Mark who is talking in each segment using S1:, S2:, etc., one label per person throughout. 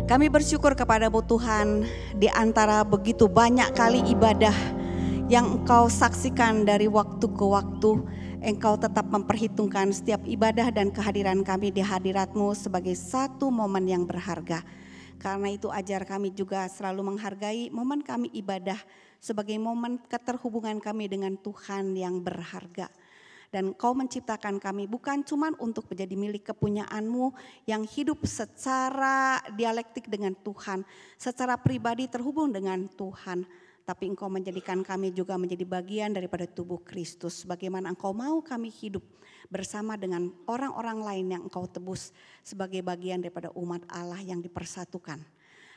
S1: Kami bersyukur kepadamu Tuhan, di antara begitu banyak kali ibadah yang Engkau saksikan dari waktu ke waktu, Engkau tetap memperhitungkan setiap ibadah dan kehadiran kami di hadirat-Mu sebagai satu momen yang berharga. Karena itu ajar kami juga selalu menghargai momen kami ibadah sebagai momen keterhubungan kami dengan Tuhan yang berharga. Dan Kau menciptakan kami bukan cuma untuk menjadi milik kepunyaan-Mu yang hidup secara dialektik dengan Tuhan, secara pribadi terhubung dengan Tuhan. Tapi Engkau menjadikan kami juga menjadi bagian daripada tubuh Kristus. Bagaimana Engkau mau kami hidup bersama dengan orang-orang lain yang Engkau tebus sebagai bagian daripada umat Allah yang dipersatukan.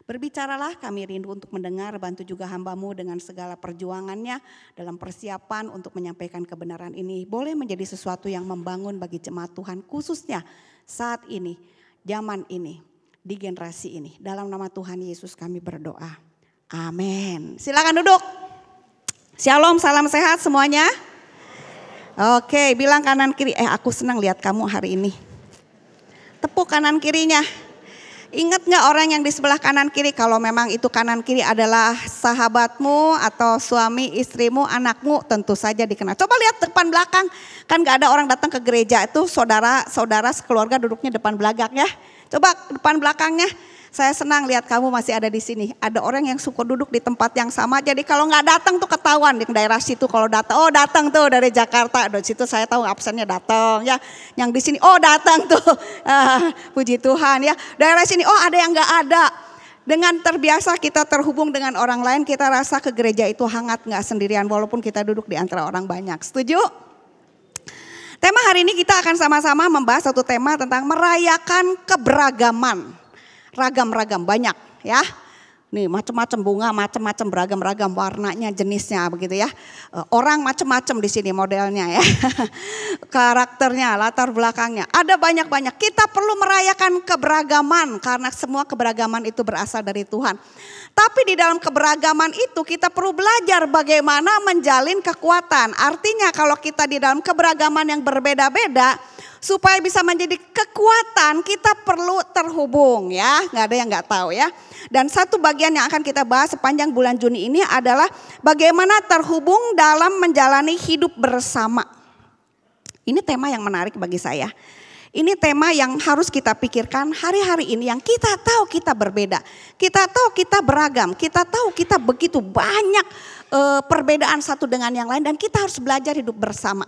S1: Berbicaralah, kami rindu untuk mendengar, bantu juga hamba-Mu dengan segala perjuangannya dalam persiapan untuk menyampaikan kebenaran ini. Boleh menjadi sesuatu yang membangun bagi jemaat Tuhan khususnya saat ini, zaman ini, di generasi ini. Dalam nama Tuhan Yesus kami berdoa. Amin. Silakan duduk. Shalom, salam sehat semuanya. Oke, bilang kanan kiri. Aku senang lihat kamu hari ini. Tepuk kanan kirinya. Ingat gak orang yang di sebelah kanan kiri, kalau memang itu kanan kiri adalah sahabatmu atau suami, istrimu, anakmu, tentu saja dikenal. Coba lihat depan belakang, kan gak ada orang datang ke gereja itu saudara sekeluarga duduknya depan belakang ya. Coba depan belakangnya, saya senang lihat kamu masih ada di sini. Ada orang yang suka duduk di tempat yang sama, jadi kalau gak datang tuh ketahuan di daerah situ kalau datang. Oh datang tuh dari Jakarta, dari situ saya tahu absennya datang ya. Yang di sini, oh datang tuh, puji Tuhan ya. Daerah sini, oh ada yang gak ada. Dengan terbiasa kita terhubung dengan orang lain, kita rasa ke gereja itu hangat gak sendirian walaupun kita duduk di antara orang banyak. Setuju? Tema hari ini kita akan sama-sama membahas satu tema tentang merayakan keberagaman. Ragam-ragam banyak ya. Nih macam-macam bunga, macam-macam beragam-ragam warnanya, jenisnya begitu ya. Orang macam-macam di sini modelnya ya. Karakternya, latar belakangnya. Ada banyak-banyak. Kita perlu merayakan keberagaman karena semua keberagaman itu berasal dari Tuhan. Tapi di dalam keberagaman itu kita perlu belajar bagaimana menjalin kekuatan. Artinya kalau kita di dalam keberagaman yang berbeda-beda, supaya bisa menjadi kekuatan kita perlu terhubung ya. Gak ada yang gak tahu ya. Dan satu bagian yang akan kita bahas sepanjang bulan Juni ini adalah bagaimana terhubung dalam menjalani hidup bersama. Ini tema yang menarik bagi saya. Ini tema yang harus kita pikirkan hari-hari ini yang kita tahu kita berbeda. Kita tahu kita beragam. Kita tahu kita begitu banyak perbedaan satu dengan yang lain dan kita harus belajar hidup bersama.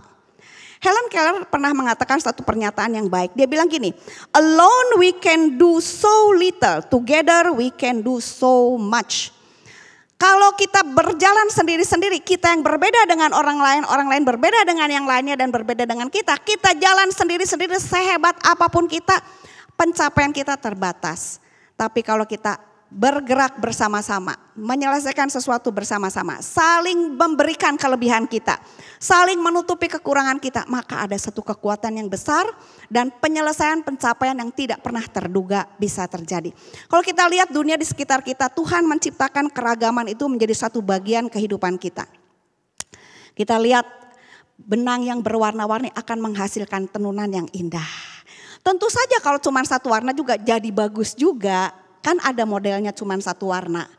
S1: Helen Keller pernah mengatakan satu pernyataan yang baik. Dia bilang gini, alone we can do so little, together we can do so much. Kalau kita berjalan sendiri-sendiri, kita yang berbeda dengan orang lain berbeda dengan yang lainnya dan berbeda dengan kita jalan sendiri-sendiri sehebat apapun kita, pencapaian kita terbatas. Tapi kalau kita bergerak bersama-sama, menyelesaikan sesuatu bersama-sama, saling memberikan kelebihan kita, saling menutupi kekurangan kita, maka ada satu kekuatan yang besar dan penyelesaian pencapaian yang tidak pernah terduga bisa terjadi. Kalau kita lihat dunia di sekitar kita, Tuhan menciptakan keragaman itu menjadi satu bagian kehidupan kita. Kita lihat benang yang berwarna-warni akan menghasilkan tenunan yang indah. Tentu saja kalau cuma satu warna juga jadi bagus juga. Kan ada modelnya cuma satu warna.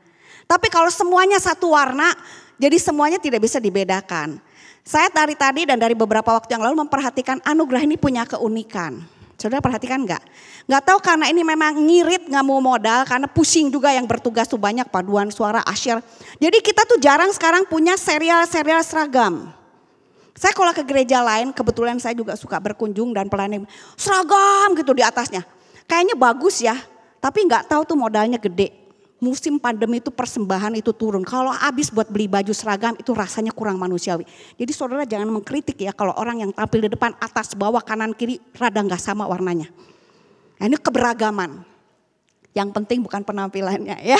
S1: Tapi kalau semuanya satu warna, jadi semuanya tidak bisa dibedakan. Saya dari tadi dan dari beberapa waktu yang lalu memperhatikan anugerah ini punya keunikan. Saudara perhatikan enggak? Enggak tahu karena ini memang ngirit gak mau modal, karena pusing juga yang bertugas tuh banyak paduan suara, asyir. Jadi kita tuh jarang sekarang punya serial-serial seragam. Saya kalau ke gereja lain, kebetulan saya juga suka berkunjung dan pelayanan seragam gitu di atasnya. Kayaknya bagus ya. Tapi nggak tahu tuh modalnya gede. Musim pandemi itu persembahan itu turun. Kalau habis buat beli baju seragam itu rasanya kurang manusiawi. Jadi saudara jangan mengkritik ya kalau orang yang tampil di depan, atas, bawah, kanan, kiri rada nggak sama warnanya. Nah, ini keberagaman. Yang penting bukan penampilannya ya.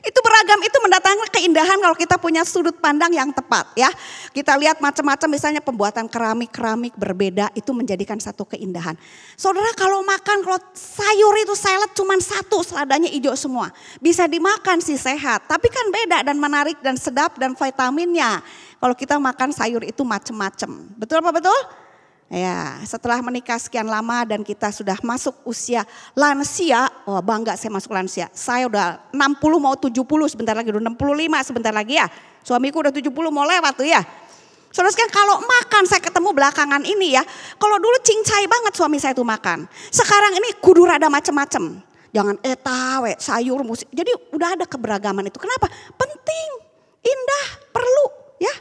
S1: Itu beragam, itu mendatangkan keindahan kalau kita punya sudut pandang yang tepat ya. Kita lihat macam-macam misalnya pembuatan keramik berbeda itu menjadikan satu keindahan. Saudara kalau makan, kalau sayur itu salad cuma satu, seladanya hijau semua. Bisa dimakan sih sehat, tapi kan beda dan menarik dan sedap dan vitaminnya. Kalau kita makan sayur itu macam-macam. Betul apa betul? Ya, setelah menikah sekian lama dan kita sudah masuk usia lansia, wah bangga saya masuk lansia. Saya udah 60 mau 70 sebentar lagi, udah 65 sebentar lagi ya. Suamiku udah 70 mau lewat tuh ya. Saudara sekalian, kalau makan saya ketemu belakangan ini ya. Kalau dulu cincai banget suami saya tuh makan. Sekarang ini kudu rada macem-macem. Jangan tawe, sayur, musik. Jadi udah ada keberagaman itu. Kenapa? Penting, indah, perlu ya.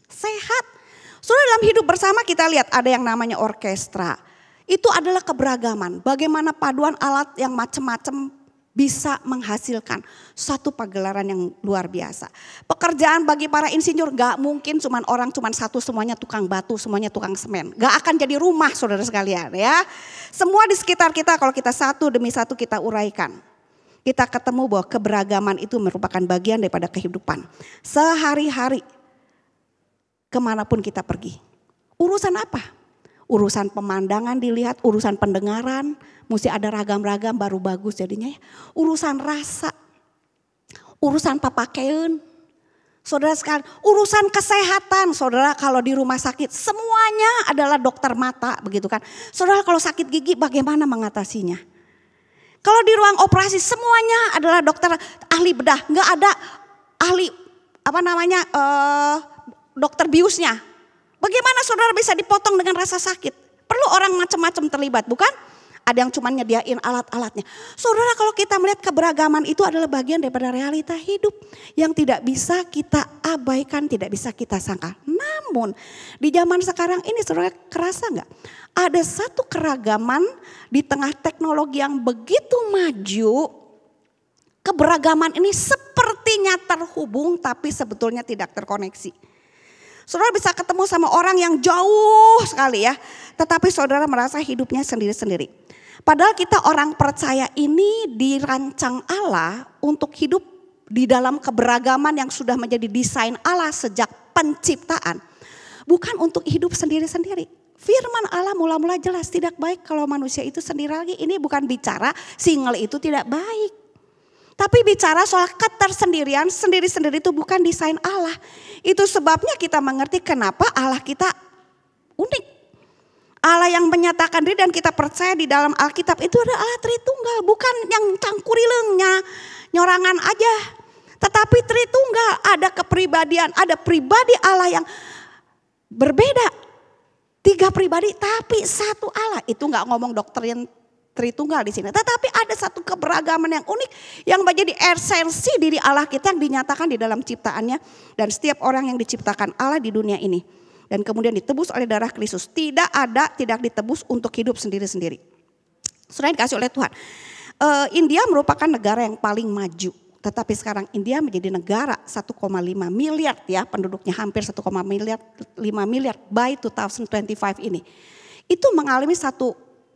S1: Sehat. Saudara, dalam hidup bersama kita lihat ada yang namanya orkestra. Itu adalah keberagaman. Bagaimana paduan alat yang macam-macam bisa menghasilkan satu pagelaran yang luar biasa. Pekerjaan bagi para insinyur gak mungkin cuman satu semuanya tukang batu, semuanya tukang semen. Gak akan jadi rumah saudara sekalian ya. Semua di sekitar kita kalau kita satu demi satu kita uraikan. Kita ketemu bahwa keberagaman itu merupakan bagian daripada kehidupan. Sehari-hari kemanapun kita pergi. Urusan apa? Urusan pemandangan dilihat, urusan pendengaran, mesti ada ragam-ragam baru bagus jadinya ya. Urusan rasa, urusan papakaian, saudara sekalian, urusan kesehatan, saudara kalau di rumah sakit semuanya adalah dokter mata begitu kan. Saudara kalau sakit gigi bagaimana mengatasinya? Kalau di ruang operasi semuanya adalah dokter ahli bedah, nggak ada ahli dokter biusnya. Bagaimana saudara bisa dipotong dengan rasa sakit? Perlu orang macam-macam terlibat, bukan? Ada yang cuma nyediain alat-alatnya. Saudara, kalau kita melihat keberagaman itu adalah bagian daripada realita hidup yang tidak bisa kita abaikan, tidak bisa kita sangka. Namun di zaman sekarang ini saudara kerasa nggak? Ada satu keragaman di tengah teknologi yang begitu maju. Keberagaman ini sepertinya terhubung tapi sebetulnya tidak terkoneksi. Saudara bisa ketemu sama orang yang jauh sekali ya. Tetapi saudara merasa hidupnya sendiri-sendiri. Padahal kita orang percaya ini dirancang Allah untuk hidup di dalam keberagaman yang sudah menjadi desain Allah sejak penciptaan. Bukan untuk hidup sendiri-sendiri. Firman Allah mula-mula jelas tidak baik kalau manusia itu sendiri lagi. Ini bukan bicara single itu tidak baik. Tapi bicara soal ketersendirian, sendiri-sendiri itu bukan desain Allah. Itu sebabnya kita mengerti kenapa Allah kita unik. Allah yang menyatakan diri dan kita percaya di dalam Alkitab itu adalah Allah Tritunggal. Bukan yang cangkurilengnya, nyorangan aja. Tetapi Tritunggal, ada kepribadian, ada pribadi Allah yang berbeda. 3 pribadi tapi satu Allah. Itu gak ngomong doktrin Tritunggal di sini, tetapi ada satu keberagaman yang unik yang menjadi esensi diri Allah kita yang dinyatakan di dalam ciptaannya dan setiap orang yang diciptakan Allah di dunia ini dan kemudian ditebus oleh darah Kristus tidak ditebus untuk hidup sendiri-sendiri. Saudara dikasih oleh Tuhan, India merupakan negara yang paling maju, tetapi sekarang India menjadi negara 1,5 miliar ya penduduknya hampir 1,5 miliar by 2025 ini. Itu mengalami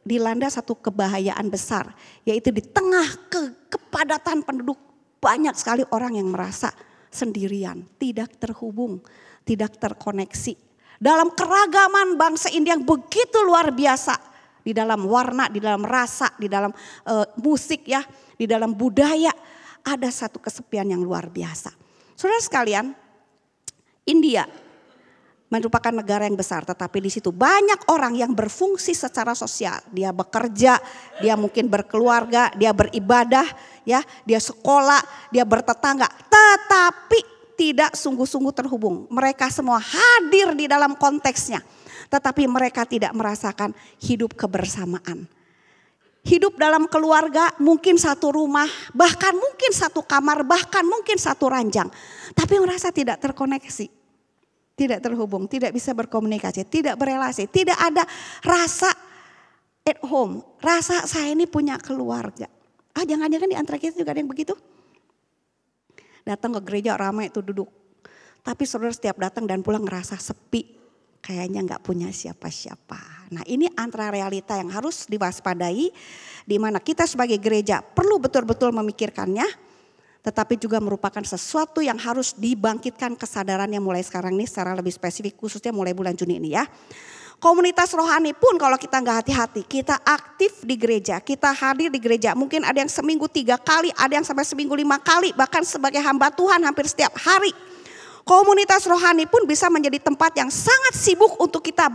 S1: dilanda satu kebahayaan besar, yaitu di tengah kepadatan penduduk banyak sekali orang yang merasa sendirian, tidak terhubung, tidak terkoneksi. Dalam keragaman bangsa India yang begitu luar biasa, di dalam warna, di dalam rasa, di dalam musik ya, di dalam budaya, ada satu kesepian yang luar biasa. Saudara sekalian, India merupakan negara yang besar, tetapi di situ banyak orang yang berfungsi secara sosial. Dia bekerja, dia mungkin berkeluarga, dia beribadah, ya, dia sekolah, dia bertetangga, tetapi tidak sungguh-sungguh terhubung. Mereka semua hadir di dalam konteksnya, tetapi mereka tidak merasakan hidup kebersamaan. Hidup dalam keluarga mungkin satu rumah, bahkan mungkin satu kamar, bahkan mungkin satu ranjang, tapi merasa tidak terkoneksi. Tidak terhubung, tidak bisa berkomunikasi, tidak berelasi, tidak ada rasa at home. Rasa saya ini punya keluarga. Jangan-jangan di antara kita juga ada yang begitu. Datang ke gereja ramai itu duduk. Tapi saudara setiap datang dan pulang ngerasa sepi. Kayaknya gak punya siapa-siapa. Nah ini antara realita yang harus diwaspadai. Di mana kita sebagai gereja perlu betul-betul memikirkannya. Tetapi juga merupakan sesuatu yang harus dibangkitkan kesadarannya mulai sekarang ini secara lebih spesifik khususnya mulai bulan Juni ini ya. Komunitas rohani pun kalau kita gak hati-hati, kita aktif di gereja, kita hadir di gereja. Mungkin ada yang seminggu 3 kali, ada yang sampai seminggu 5 kali, bahkan sebagai hamba Tuhan hampir setiap hari. Komunitas rohani pun bisa menjadi tempat yang sangat sibuk untuk kita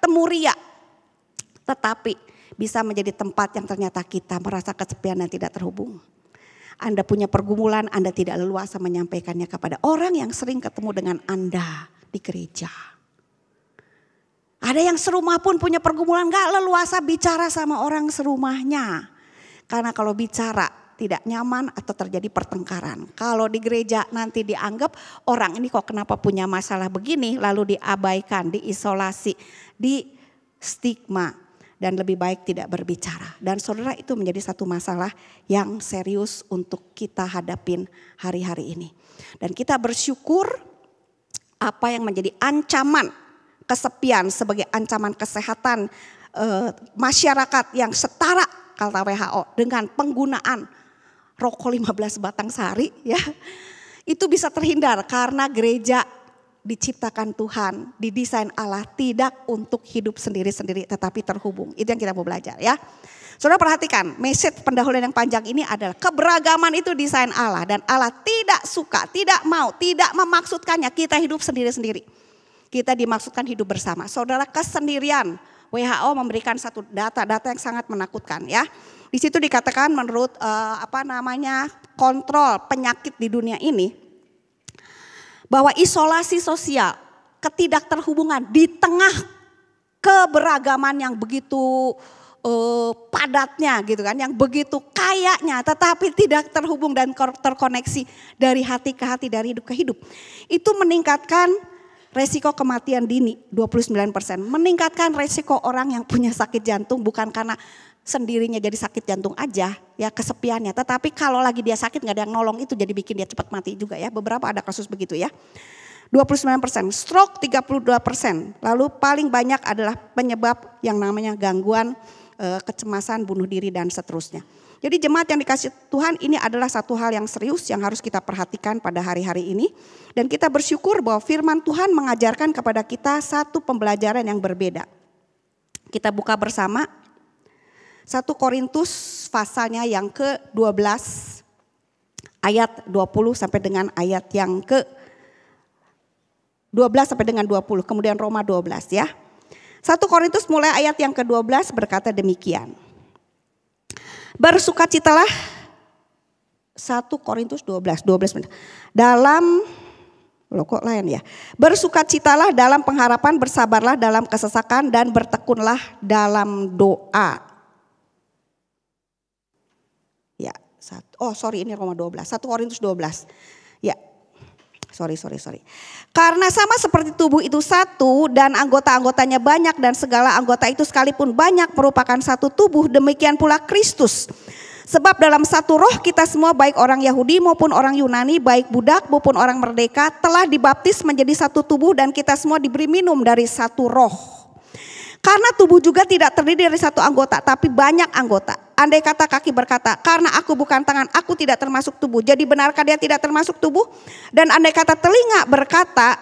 S1: bertemu ria. Tetapi bisa menjadi tempat yang ternyata kita merasa kesepian dan tidak terhubung. Anda punya pergumulan, Anda tidak leluasa menyampaikannya kepada orang yang sering ketemu dengan Anda di gereja. Ada yang serumah pun punya pergumulan, gak leluasa bicara sama orang serumahnya. Karena kalau bicara tidak nyaman atau terjadi pertengkaran. Kalau di gereja nanti dianggap orang ini kok kenapa punya masalah begini, lalu diabaikan, diisolasi, di stigma. Dan lebih baik tidak berbicara. Dan saudara, itu menjadi satu masalah yang serius untuk kita hadapin hari-hari ini. Dan kita bersyukur apa yang menjadi ancaman kesepian sebagai ancaman kesehatan masyarakat yang setara kata WHO dengan penggunaan rokok 15 batang sehari ya. Itu bisa terhindar karena gereja diciptakan Tuhan, didesain Allah tidak untuk hidup sendiri-sendiri tetapi terhubung. Itu yang kita mau belajar ya. Saudara perhatikan, message pendahuluan yang panjang ini adalah keberagaman itu desain Allah. Dan Allah tidak suka, tidak mau, tidak memaksudkannya kita hidup sendiri-sendiri. Kita dimaksudkan hidup bersama. Saudara, kesendirian, WHO memberikan satu data yang sangat menakutkan ya. Di situ dikatakan menurut kontrol penyakit di dunia ini, bahwa isolasi sosial, ketidakterhubungan di tengah keberagaman yang begitu padatnya gitu kan, yang begitu kayanya tetapi tidak terhubung dan terkoneksi dari hati ke hati, dari hidup ke hidup. Itu meningkatkan resiko kematian dini 29%, meningkatkan resiko orang yang punya sakit jantung bukan karena sendirinya jadi sakit jantung aja ya kesepiannya, tetapi kalau lagi dia sakit gak ada yang nolong itu jadi bikin dia cepat mati juga ya. Beberapa ada kasus begitu ya. 29%, stroke 32%, lalu paling banyak adalah penyebab yang namanya gangguan kecemasan, bunuh diri dan seterusnya. Jadi jemaat yang dikasih Tuhan, ini adalah satu hal yang serius yang harus kita perhatikan pada hari-hari ini. Dan kita bersyukur bahwa firman Tuhan mengajarkan kepada kita satu pembelajaran yang berbeda. Kita buka bersama 1 Korintus pasalnya yang ke-12 ayat 20 sampai dengan ayat yang ke-12 sampai dengan 20, kemudian Roma 12 ya. 1 Korintus mulai ayat yang ke-12 berkata demikian. Bersukacitalah 1 Korintus 12 dalam kok lain ya. Bersukacitalah dalam pengharapan, bersabarlah dalam kesesakan dan bertekunlah dalam doa. Ya, ini Roma 12, 1 Korintus 12. Ya. Sorry. Karena sama seperti tubuh itu satu dan anggota-anggotanya banyak dan segala anggota itu sekalipun banyak merupakan satu tubuh, demikian pula Kristus. Sebab dalam satu roh kita semua baik orang Yahudi maupun orang Yunani, baik budak maupun orang merdeka telah dibaptis menjadi satu tubuh dan kita semua diberi minum dari satu roh. Karena tubuh juga tidak terdiri dari satu anggota tapi banyak anggota. Andai kata kaki berkata, karena aku bukan tangan, aku tidak termasuk tubuh. Jadi benarkah dia tidak termasuk tubuh? Dan andai kata telinga berkata,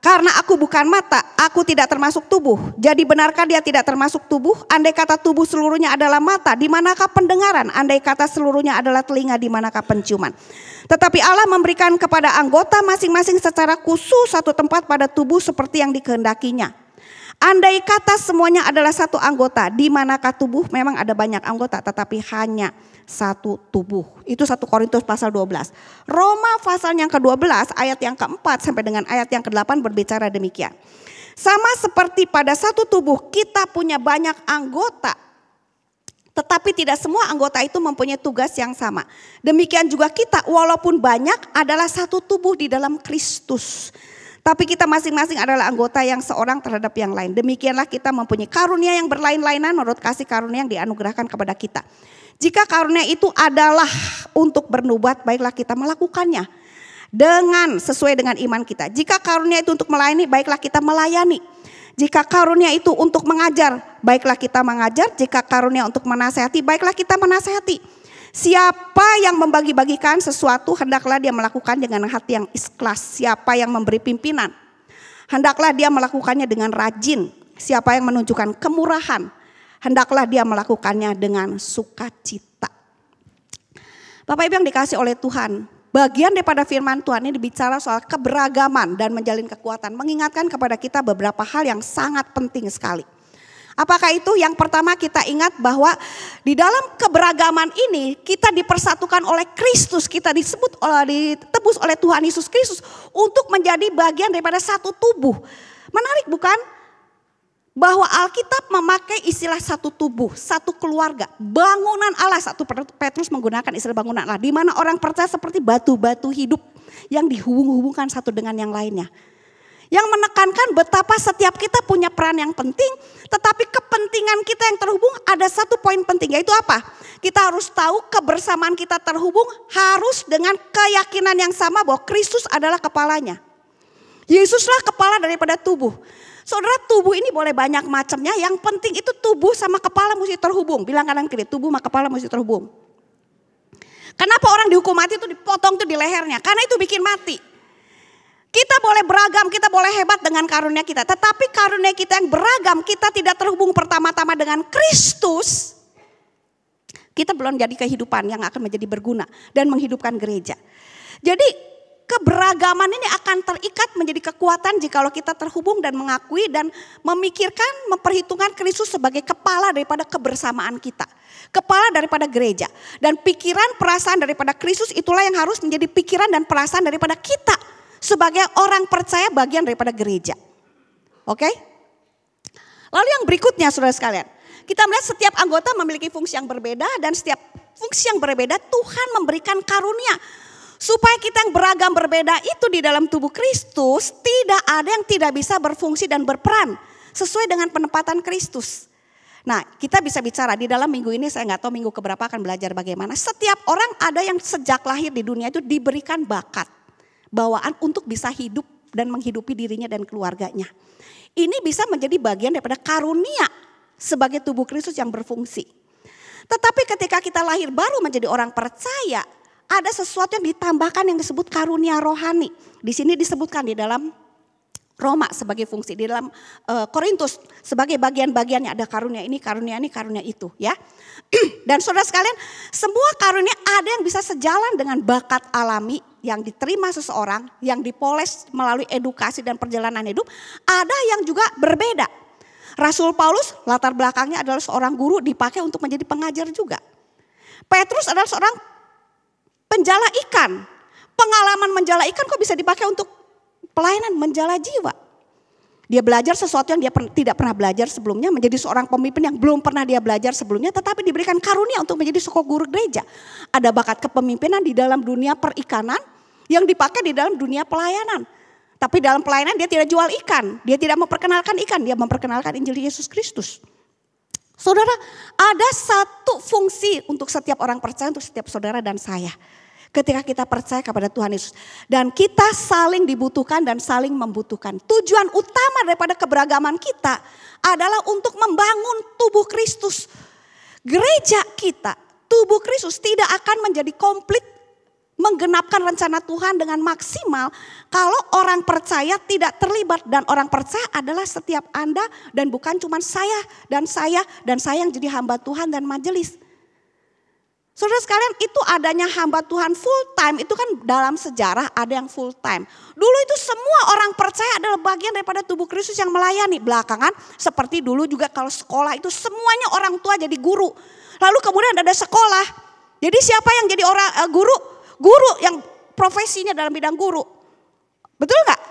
S1: karena aku bukan mata, aku tidak termasuk tubuh. Jadi benarkah dia tidak termasuk tubuh? Andai kata tubuh seluruhnya adalah mata, di manakah pendengaran? Andai kata seluruhnya adalah telinga, di manakah penciuman? Tetapi Allah memberikan kepada anggota masing-masing secara khusus satu tempat pada tubuh seperti yang dikehendakinya. Andai kata semuanya adalah satu anggota, di manakah tubuh? Memang ada banyak anggota tetapi hanya satu tubuh. Itu 1 Korintus pasal 12. Roma pasal yang ke-12 ayat yang ke-4 sampai dengan ayat yang ke-8 berbicara demikian. Sama seperti pada satu tubuh kita punya banyak anggota, tetapi tidak semua anggota itu mempunyai tugas yang sama. Demikian juga kita walaupun banyak adalah satu tubuh di dalam Kristus. Tapi kita masing-masing adalah anggota yang seorang terhadap yang lain. Demikianlah kita mempunyai karunia yang berlain-lainan menurut kasih karunia yang dianugerahkan kepada kita. Jika karunia itu adalah untuk bernubuat, baiklah kita melakukannya sesuai dengan iman kita. Jika karunia itu untuk melayani, baiklah kita melayani. Jika karunia itu untuk mengajar, baiklah kita mengajar. Jika karunia untuk menasehati, baiklah kita menasehati. Siapa yang membagi-bagikan sesuatu, hendaklah dia melakukan dengan hati yang ikhlas. Siapa yang memberi pimpinan, hendaklah dia melakukannya dengan rajin. Siapa yang menunjukkan kemurahan, hendaklah dia melakukannya dengan sukacita. Bapak Ibu yang dikasih oleh Tuhan, bagian daripada firman Tuhan ini bicara soal keberagaman dan menjalin kekuatan. Mengingatkan kepada kita beberapa hal yang sangat penting sekali. Apakah itu? Yang pertama kita ingat bahwa di dalam keberagaman ini kita dipersatukan oleh Kristus. Kita ditebus oleh Tuhan Yesus Kristus untuk menjadi bagian daripada satu tubuh. Menarik bukan? Bahwa Alkitab memakai istilah satu tubuh, satu keluarga, bangunan Allah. 1 Petrus menggunakan istilah bangunan Allah, di mana orang percaya seperti batu-batu hidup yang dihubung-hubungkan satu dengan yang lainnya. Yang menekankan betapa setiap kita punya peran yang penting, tetapi kepentingan kita yang terhubung ada satu poin penting, yaitu apa? Kita harus tahu kebersamaan kita terhubung harus dengan keyakinan yang sama bahwa Kristus adalah kepalanya. Yesuslah kepala daripada tubuh. Saudara, tubuh ini boleh banyak macamnya, yang penting itu tubuh sama kepala mesti terhubung. Bilang kanan kiri, tubuh sama kepala mesti terhubung. Kenapa orang dihukum mati itu dipotong tuh di lehernya? Karena itu bikin mati. Kita boleh beragam, kita boleh hebat dengan karunia kita. Tetapi karunia kita yang beragam, kita tidak terhubung pertama-tama dengan Kristus. Kita belum jadi kehidupan yang akan menjadi berguna dan menghidupkan gereja. Jadi keberagaman ini akan terikat menjadi kekuatan jikalau kita terhubung dan mengakui dan memikirkan, memperhitungkan Kristus sebagai kepala daripada kebersamaan kita. Kepala daripada gereja. Dan pikiran perasaan daripada Kristus itulah yang harus menjadi pikiran dan perasaan daripada kita. Sebagai orang percaya bagian daripada gereja. Oke? Lalu yang berikutnya saudara sekalian. Kita melihat setiap anggota memiliki fungsi yang berbeda. Dan setiap fungsi yang berbeda Tuhan memberikan karunia. Supaya kita yang beragam berbeda itu di dalam tubuh Kristus tidak ada yang tidak bisa berfungsi dan berperan sesuai dengan penempatan Kristus. Nah, kita bisa bicara di dalam minggu ini, saya nggak tahu minggu keberapa akan belajar bagaimana. Setiap orang ada yang sejak lahir di dunia itu diberikan bakat, bawaan untuk bisa hidup dan menghidupi dirinya dan keluarganya. Ini bisa menjadi bagian daripada karunia sebagai tubuh Kristus yang berfungsi. Tetapi ketika kita lahir baru menjadi orang percaya, ada sesuatu yang ditambahkan yang disebut karunia rohani. Di sini disebutkan di dalam Roma sebagai fungsi, di dalam Korintus sebagai bagian-bagiannya ada karunia ini, karunia itu ya. Dan saudara sekalian, semua karunia ada yang bisa sejalan dengan bakat alami yang diterima seseorang, yang dipoles melalui edukasi dan perjalanan hidup, ada yang juga berbeda. Rasul Paulus latar belakangnya adalah seorang guru dipakai untuk menjadi pengajar juga. Petrus adalah seorang penjala ikan. Pengalaman menjala ikan kok bisa dipakai untuk pelayanan menjala jiwa. Dia belajar sesuatu yang dia tidak pernah belajar sebelumnya, menjadi seorang pemimpin yang belum pernah dia belajar sebelumnya, tetapi diberikan karunia untuk menjadi seorang guru gereja. Ada bakat kepemimpinan di dalam dunia perikanan yang dipakai di dalam dunia pelayanan. Tapi dalam pelayanan dia tidak jual ikan, dia tidak memperkenalkan ikan, dia memperkenalkan Injil Yesus Kristus. Saudara, ada satu fungsi untuk setiap orang percaya, untuk setiap saudara dan saya. Ketika kita percaya kepada Tuhan Yesus. Dan kita saling dibutuhkan dan saling membutuhkan. Tujuan utama daripada keberagaman kita adalah untuk membangun tubuh Kristus. Gereja kita, tubuh Kristus tidak akan menjadi komplit menggenapkan rencana Tuhan dengan maksimal kalau orang percaya tidak terlibat. Dan orang percaya adalah setiap Anda dan bukan cuma saya dan saya yang jadi hamba Tuhan dan majelis. Saudara sekalian, itu adanya hamba Tuhan full time itu kan dalam sejarah ada yang full time. Dulu itu semua orang percaya adalah bagian daripada tubuh Kristus yang melayani. Belakangan seperti dulu juga kalau sekolah itu semuanya orang tua jadi guru. Lalu kemudian ada sekolah. Jadi siapa yang jadi orang guru? Guru yang profesinya dalam bidang guru. Betul nggak?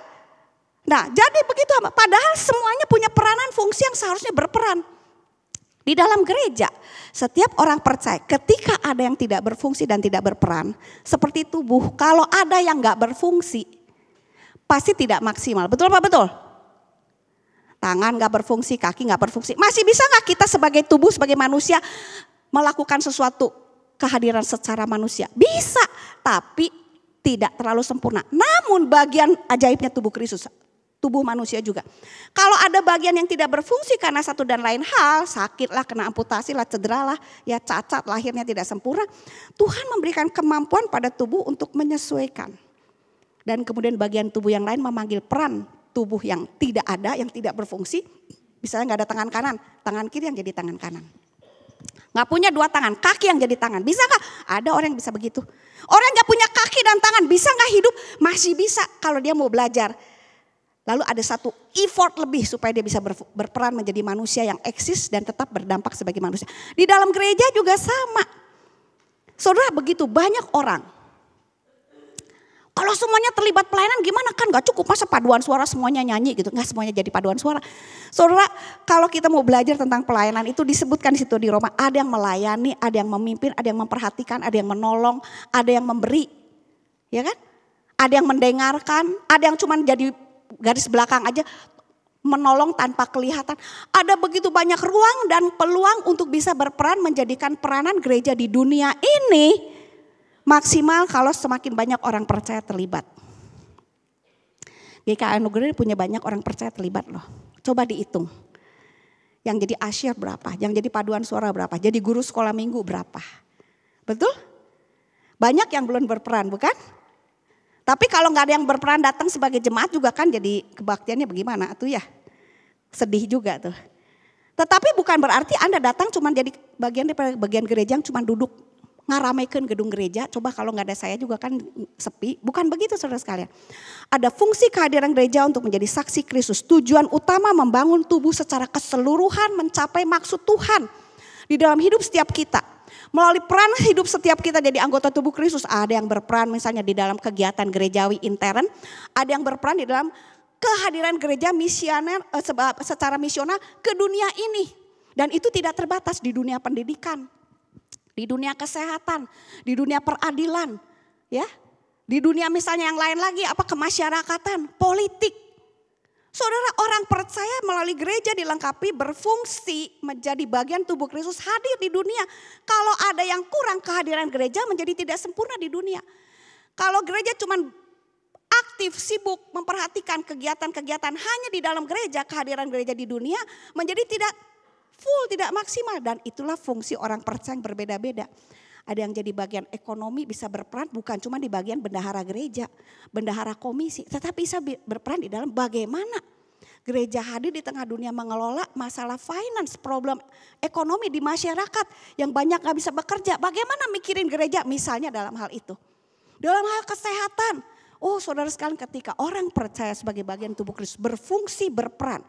S1: Nah, jadi begitu. Padahal semuanya punya peranan fungsi yang seharusnya berperan. Di dalam gereja, setiap orang percaya ketika ada yang tidak berfungsi dan tidak berperan, seperti tubuh, kalau ada yang gak berfungsi, pasti tidak maksimal. Betul apa betul? Tangan gak berfungsi, kaki gak berfungsi. Masih bisa gak kita sebagai tubuh, sebagai manusia melakukan sesuatu kehadiran secara manusia? Bisa, tapi tidak terlalu sempurna. Namun bagian ajaibnya tubuh Kristus, tubuh manusia juga. Kalau ada bagian yang tidak berfungsi karena satu dan lain hal, sakit lah, kena amputasi lah, cedera lah, ya cacat, lahirnya tidak sempurna. Tuhan memberikan kemampuan pada tubuh untuk menyesuaikan. Dan kemudian bagian tubuh yang lain memanggil peran tubuh yang tidak ada, yang tidak berfungsi. Misalnya gak ada tangan kanan, tangan kiri yang jadi tangan kanan. Gak punya 2 tangan, kaki yang jadi tangan. Bisa gak? Ada orang yang bisa begitu. Orang yang gak punya kaki dan tangan bisa gak hidup? Masih bisa kalau dia mau belajar. Lalu ada satu effort lebih supaya dia bisa berperan menjadi manusia yang eksis dan tetap berdampak sebagai manusia. Di dalam gereja juga sama. Saudara, begitu banyak orang. Kalau semuanya terlibat pelayanan gimana, kan gak cukup masa paduan suara semuanya nyanyi gitu. Gak semuanya jadi paduan suara. Saudara, kalau kita mau belajar tentang pelayanan itu disebutkan di situ di Roma. Ada yang melayani, ada yang memimpin, ada yang memperhatikan, ada yang menolong, ada yang memberi. Ya kan? Ada yang mendengarkan, ada yang cuma jadi garis belakang aja. Menolong tanpa kelihatan. Ada begitu banyak ruang dan peluang untuk bisa berperan menjadikan peranan gereja di dunia ini maksimal kalau semakin banyak orang percaya terlibat. GKI Anugerah punya banyak orang percaya terlibat loh. Coba dihitung. Yang jadi asyir berapa, yang jadi paduan suara berapa, jadi guru sekolah minggu berapa. Betul? Banyak yang belum berperan, bukan? Tapi kalau gak ada yang berperan datang sebagai jemaat juga kan jadi kebaktiannya bagaimana tuh ya. Sedih juga tuh. Tetapi bukan berarti Anda datang cuma jadi bagian gereja yang cuma duduk. Ngaramekan gedung gereja, coba kalau gak ada saya juga kan sepi. Bukan begitu saudara sekalian. Ada fungsi kehadiran gereja untuk menjadi saksi Kristus. Tujuan utama membangun tubuh secara keseluruhan mencapai maksud Tuhan di dalam hidup setiap kita. Melalui peran hidup setiap kita jadi anggota tubuh Kristus. Ada yang berperan misalnya di dalam kegiatan gerejawi intern. Ada yang berperan di dalam kehadiran gereja misioner secara misional ke dunia ini. Dan itu tidak terbatas di dunia pendidikan. Di dunia kesehatan, di dunia peradilan, ya, di dunia misalnya yang lain lagi kemasyarakatan, politik. Saudara, orang percaya melalui gereja dilengkapi berfungsi menjadi bagian tubuh Kristus hadir di dunia. Kalau ada yang kurang kehadiran gereja menjadi tidak sempurna di dunia. Kalau gereja cuma aktif, sibuk memperhatikan kegiatan-kegiatan hanya di dalam gereja, kehadiran gereja di dunia menjadi tidak full, tidak maksimal. Dan itulah fungsi orang percaya yang berbeda-beda. Ada yang jadi bagian ekonomi bisa berperan bukan cuma di bagian bendahara gereja, bendahara komisi. Tetapi bisa berperan di dalam bagaimana gereja hadir di tengah dunia mengelola masalah finance, problem ekonomi di masyarakat yang banyak gak bisa bekerja. Bagaimana mikirin gereja misalnya dalam hal itu. Dalam hal kesehatan. Oh saudara sekalian, ketika orang percaya sebagai bagian tubuh Kristus berfungsi berperan.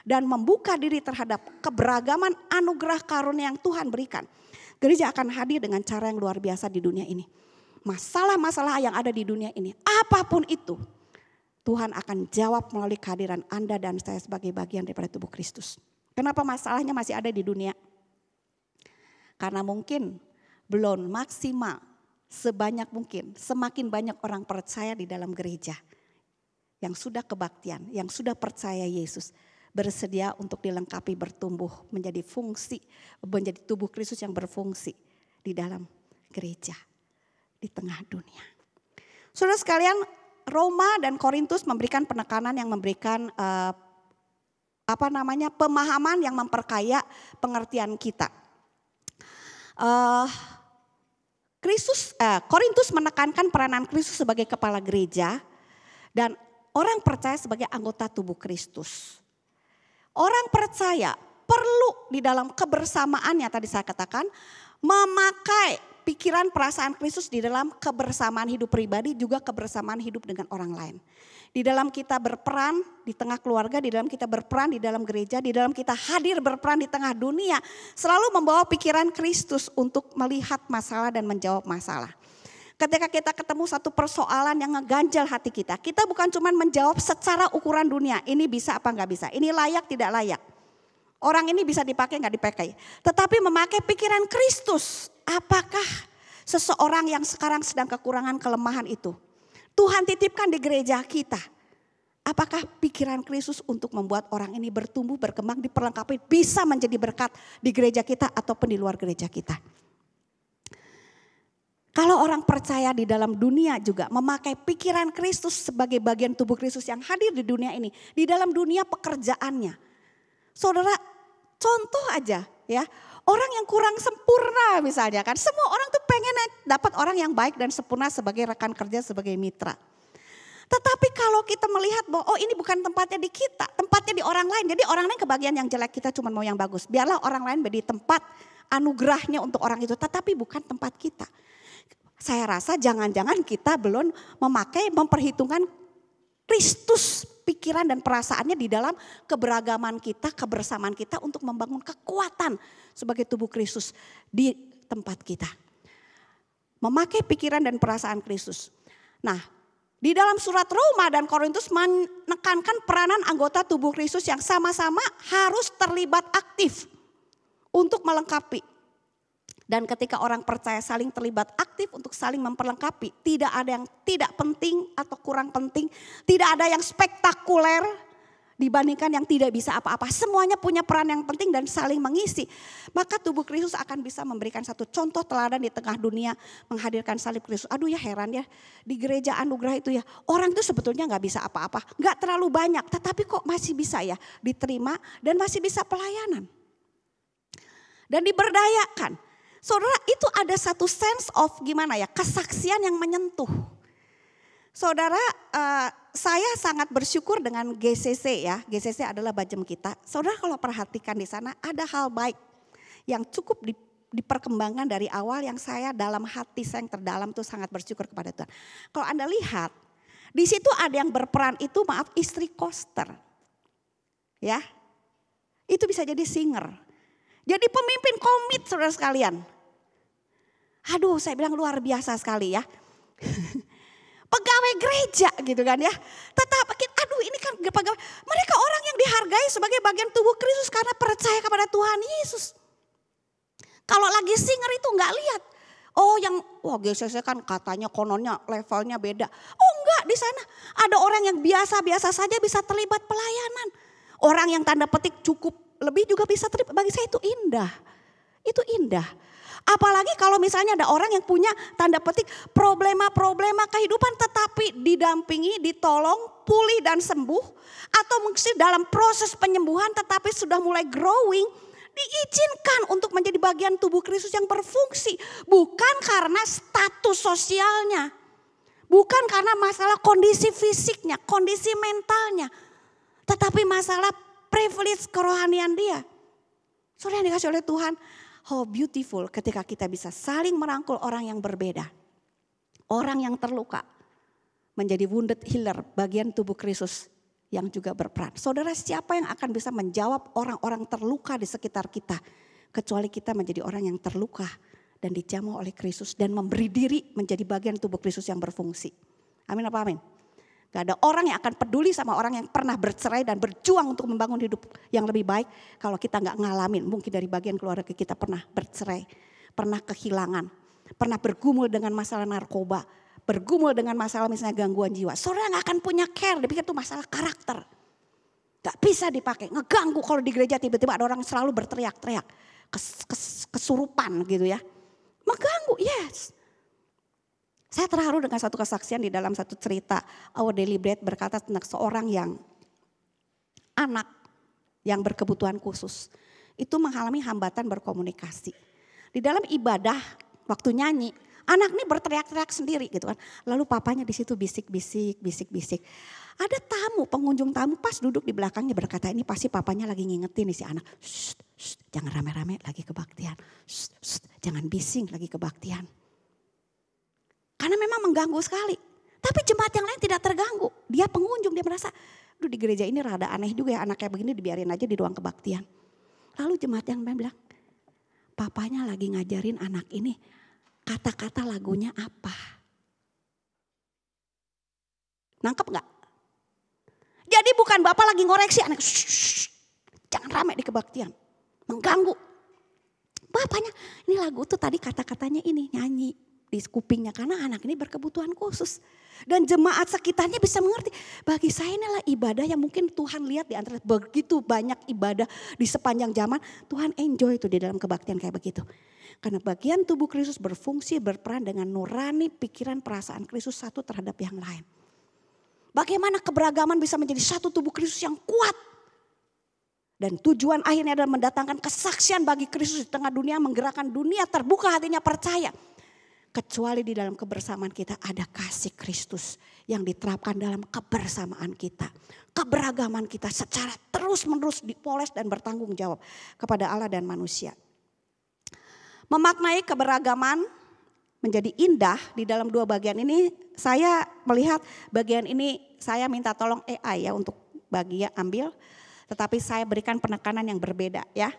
S1: Dan membuka diri terhadap keberagaman anugerah karunia yang Tuhan berikan. Gereja akan hadir dengan cara yang luar biasa di dunia ini. Masalah-masalah yang ada di dunia ini, apapun itu, Tuhan akan jawab melalui kehadiran Anda dan saya sebagai bagian daripada tubuh Kristus. Kenapa masalahnya masih ada di dunia? Karena mungkin belum maksimal sebanyak mungkin, semakin banyak orang percaya di dalam gereja. Yang sudah kebaktian, yang sudah percaya Yesus. Bersedia untuk dilengkapi bertumbuh menjadi fungsi, menjadi tubuh Kristus yang berfungsi di dalam gereja di tengah dunia. Saudara sekalian, Roma dan Korintus memberikan penekanan yang memberikan pemahaman yang memperkaya pengertian kita. Korintus menekankan peranan Kristus sebagai kepala gereja dan orang percaya sebagai anggota tubuh Kristus. Orang percaya perlu di dalam kebersamaannya tadi saya katakan memakai pikiran perasaan Kristus di dalam kebersamaan hidup pribadi juga kebersamaan hidup dengan orang lain. Di dalam kita berperan di tengah keluarga, di dalam kita berperan di dalam gereja, di dalam kita hadir berperan di tengah dunia. Selalu membawa pikiran Kristus untuk melihat masalah dan menjawab masalah. Ketika kita ketemu satu persoalan yang ngeganjal hati kita bukan cuma menjawab secara ukuran dunia. Ini bisa apa enggak bisa, ini layak tidak layak. Orang ini bisa dipakai enggak dipakai. Tetapi memakai pikiran Kristus. Apakah seseorang yang sekarang sedang kekurangan kelemahan itu Tuhan titipkan di gereja kita. Apakah pikiran Kristus untuk membuat orang ini bertumbuh, berkembang, diperlengkapi, bisa menjadi berkat di gereja kita ataupun di luar gereja kita. Kalau orang percaya di dalam dunia juga memakai pikiran Kristus sebagai bagian tubuh Kristus yang hadir di dunia ini. Di dalam dunia pekerjaannya. Saudara, contoh aja ya. Orang yang kurang sempurna misalnya kan. Semua orang tuh pengen dapat orang yang baik dan sempurna sebagai rekan kerja, sebagai mitra. Tetapi kalau kita melihat bahwa ini bukan tempatnya di kita. Tempatnya di orang lain. Jadi orang lain kebagian yang jelek, kita cuma mau yang bagus. Biarlah orang lain menjadi tempat anugerahnya untuk orang itu, tetapi bukan tempat kita. Saya rasa jangan-jangan kita belum memperhitungkan Kristus, pikiran dan perasaannya di dalam keberagaman kita, kebersamaan kita untuk membangun kekuatan sebagai tubuh Kristus di tempat kita. Memakai pikiran dan perasaan Kristus. Nah, di dalam surat Roma dan Korintus menekankan peranan anggota tubuh Kristus yang sama-sama harus terlibat aktif untuk melengkapi. Dan ketika orang percaya saling terlibat aktif untuk saling memperlengkapi, tidak ada yang tidak penting atau kurang penting, tidak ada yang spektakuler dibandingkan yang tidak bisa apa-apa. Semuanya punya peran yang penting dan saling mengisi. Maka tubuh Kristus akan bisa memberikan satu contoh teladan di tengah dunia menghadirkan salib Kristus. Aduh ya heran ya, di gereja anugerah itu ya, orang itu sebetulnya gak bisa apa-apa. Gak terlalu banyak, tetapi kok masih bisa ya diterima dan masih bisa pelayanan. Dan diberdayakan. Saudara, itu ada satu sense of gimana ya, kesaksian yang menyentuh. Saudara, saya sangat bersyukur dengan GCC ya. GCC adalah Bajem kita. Saudara kalau perhatikan di sana ada hal baik yang cukup diperkembangkan dari awal yang saya dalam hati saya yang terdalam tuh sangat bersyukur kepada Tuhan. Kalau Anda lihat, di situ ada yang berperan itu istri koster. Ya, itu bisa jadi singer. Jadi pemimpin komit saudara sekalian. Aduh saya bilang luar biasa sekali ya. Pegawai gereja gitu kan ya. Tetapi aduh ini kan pegawai. Mereka orang yang dihargai sebagai bagian tubuh Kristus karena percaya kepada Tuhan Yesus. Kalau lagi singer itu gak lihat. Oh yang wah GCC kan katanya kononnya levelnya beda. Oh enggak, di sana ada orang yang biasa-biasa saja bisa terlibat pelayanan. Orang yang tanda petik cukup lebih juga bisa terlibat. Bagi saya itu indah. Itu indah. Apalagi kalau misalnya ada orang yang punya tanda petik problema-problema kehidupan tetapi didampingi, ditolong, pulih dan sembuh. Atau mungkin dalam proses penyembuhan tetapi sudah mulai growing. Diizinkan untuk menjadi bagian tubuh Kristus yang berfungsi. Bukan karena status sosialnya. Bukan karena masalah kondisi fisiknya, kondisi mentalnya. Tetapi masalah privilege kerohanian dia. Saudara yang dikasih oleh Tuhan. How beautiful ketika kita bisa saling merangkul orang yang berbeda. Orang yang terluka menjadi wounded healer, bagian tubuh Kristus yang juga berperan. Saudara, siapa yang akan bisa menjawab orang-orang terluka di sekitar kita kecuali kita menjadi orang yang terluka dan dijamu oleh Kristus dan memberi diri menjadi bagian tubuh Kristus yang berfungsi. Amin apa amin? Gak ada orang yang akan peduli sama orang yang pernah bercerai dan berjuang untuk membangun hidup yang lebih baik. Kalau kita gak ngalamin, mungkin dari bagian keluarga kita pernah bercerai, pernah kehilangan, pernah bergumul dengan masalah narkoba, bergumul dengan masalah misalnya gangguan jiwa. Saudara gak akan punya care, dipikir itu masalah karakter. Gak bisa dipakai, ngeganggu kalau di gereja tiba-tiba ada orang selalu berteriak-teriak. Kesurupan gitu ya. Mengganggu, yes. Saya terharu dengan satu kesaksian di dalam satu cerita Our Daily Bread berkata tentang seorang yang anak yang berkebutuhan khusus. Itu mengalami hambatan berkomunikasi. Di dalam ibadah waktu nyanyi, anak ini berteriak-teriak sendiri gitu kan. Lalu papanya di situ bisik-bisik. Ada tamu, pengunjung tamu pas duduk di belakangnya berkata ini pasti papanya lagi ngingetin nih si anak. Shh, jangan rame-rame lagi kebaktian. Jangan bising lagi kebaktian. Karena memang mengganggu sekali. Tapi jemaat yang lain tidak terganggu. Dia pengunjung, dia merasa, aduh di gereja ini rada aneh juga ya anak kayak begini dibiarin aja di ruang kebaktian. Lalu jemaat yang lain bilang, papanya lagi ngajarin anak ini kata-kata lagunya apa. Nangkep gak? Jadi bukan bapak lagi ngoreksi anak, jangan rame di kebaktian. Mengganggu. Bapaknya, ini lagu tuh tadi kata-katanya ini nyanyi di kupingnya karena anak ini berkebutuhan khusus. Dan jemaat sekitarnya bisa mengerti. Bagi saya inilah ibadah yang mungkin Tuhan lihat di antara begitu banyak ibadah di sepanjang zaman. Tuhan enjoy itu di dalam kebaktian kayak begitu. Karena bagian tubuh Kristus berfungsi berperan dengan nurani pikiran perasaan Kristus satu terhadap yang lain. Bagaimana keberagaman bisa menjadi satu tubuh Kristus yang kuat. Dan tujuan akhirnya adalah mendatangkan kesaksian bagi Kristus di tengah dunia. Menggerakkan dunia terbuka hatinya percaya. Kecuali di dalam kebersamaan kita ada kasih Kristus yang diterapkan dalam kebersamaan kita. Keberagaman kita secara terus menerus dipoles dan bertanggung jawab kepada Allah dan manusia. Memaknai keberagaman menjadi indah di dalam dua bagian ini, saya melihat bagian ini saya minta tolong AI ya untuk bagian ambil, tetapi saya berikan penekanan yang berbeda ya.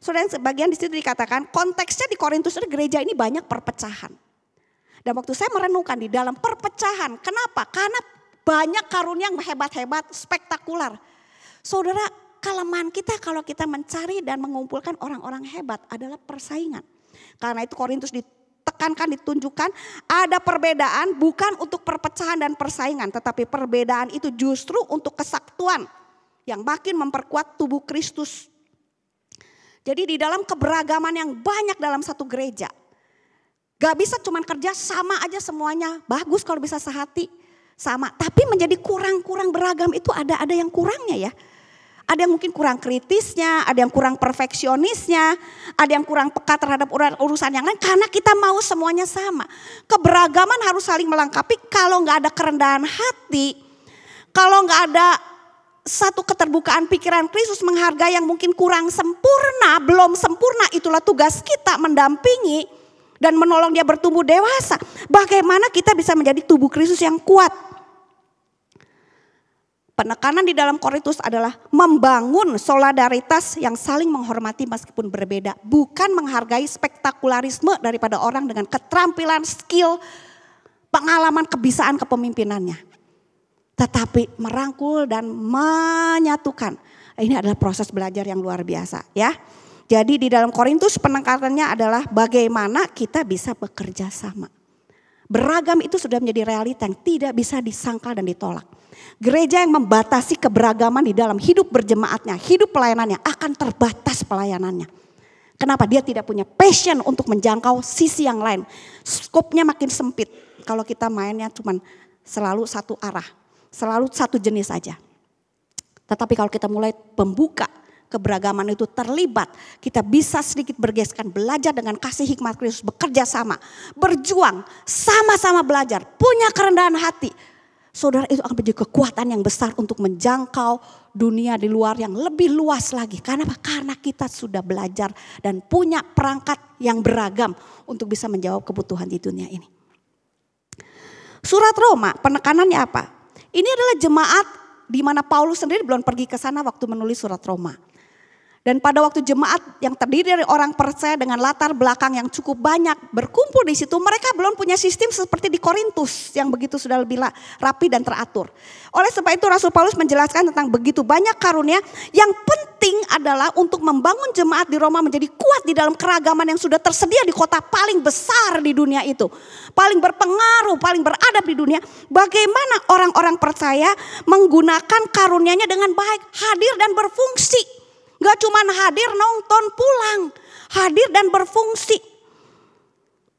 S1: Saudara, sebagian di situ dikatakan konteksnya di Korintus gereja ini banyak perpecahan. Dan waktu saya merenungkan di dalam perpecahan, kenapa? Karena banyak karunia yang hebat-hebat, spektakuler. Saudara, kelemahan kita kalau kita mencari dan mengumpulkan orang-orang hebat adalah persaingan. Karena itu Korintus ditekankan, ditunjukkan ada perbedaan bukan untuk perpecahan dan persaingan. Tetapi perbedaan itu justru untuk kesatuan yang makin memperkuat tubuh Kristus. Jadi di dalam keberagaman yang banyak dalam satu gereja. Gak bisa cuman kerja sama aja semuanya. Bagus kalau bisa sehati sama. Tapi menjadi kurang-kurang beragam itu ada yang kurangnya ya. Ada yang mungkin kurang kritisnya, ada yang kurang perfeksionisnya, ada yang kurang peka terhadap urusan yang lain. Karena kita mau semuanya sama. Keberagaman harus saling melengkapi. Kalau gak ada kerendahan hati, kalau gak ada satu keterbukaan pikiran Kristus menghargai yang mungkin kurang sempurna, belum sempurna, itulah tugas kita mendampingi dan menolong dia bertumbuh dewasa. Bagaimana kita bisa menjadi tubuh Kristus yang kuat? Penekanan di dalam Korintus adalah membangun solidaritas yang saling menghormati meskipun berbeda. Bukan menghargai spektakularisme daripada orang dengan keterampilan, skill, pengalaman, kebisaan kepemimpinannya. Tetapi merangkul dan menyatukan. Ini adalah proses belajar yang luar biasa ya. Jadi di dalam Korintus penekanannya adalah bagaimana kita bisa bekerja sama. Beragam itu sudah menjadi realita yang tidak bisa disangkal dan ditolak. Gereja yang membatasi keberagaman di dalam hidup berjemaatnya, hidup pelayanannya akan terbatas pelayanannya. Kenapa? Dia tidak punya passion untuk menjangkau sisi yang lain. Skopnya makin sempit kalau kita mainnya cuma selalu satu arah. Selalu satu jenis saja. Tetapi kalau kita mulai membuka keberagaman itu terlibat, kita bisa sedikit bergeserkan, belajar dengan kasih hikmat Kristus, bekerja sama, berjuang, sama-sama belajar, punya kerendahan hati. Saudara, itu akan menjadi kekuatan yang besar untuk menjangkau dunia di luar yang lebih luas lagi. Karena apa? Karena kita sudah belajar dan punya perangkat yang beragam untuk bisa menjawab kebutuhan di dunia ini. Surat Roma, penekanannya apa? Ini adalah jemaat di mana Paulus sendiri belum pergi ke sana waktu menulis surat Roma. Dan pada waktu jemaat yang terdiri dari orang percaya dengan latar belakang yang cukup banyak berkumpul di situ, mereka belum punya sistem seperti di Korintus yang begitu sudah lebih rapi dan teratur. Oleh sebab itu Rasul Paulus menjelaskan tentang begitu banyak karunia. Yang penting adalah untuk membangun jemaat di Roma menjadi kuat di dalam keragaman yang sudah tersedia di kota paling besar di dunia itu. Paling berpengaruh, paling beradab di dunia. Bagaimana orang-orang percaya menggunakan karunianya dengan baik, hadir dan berfungsi. Gak cuma hadir nonton pulang, hadir dan berfungsi.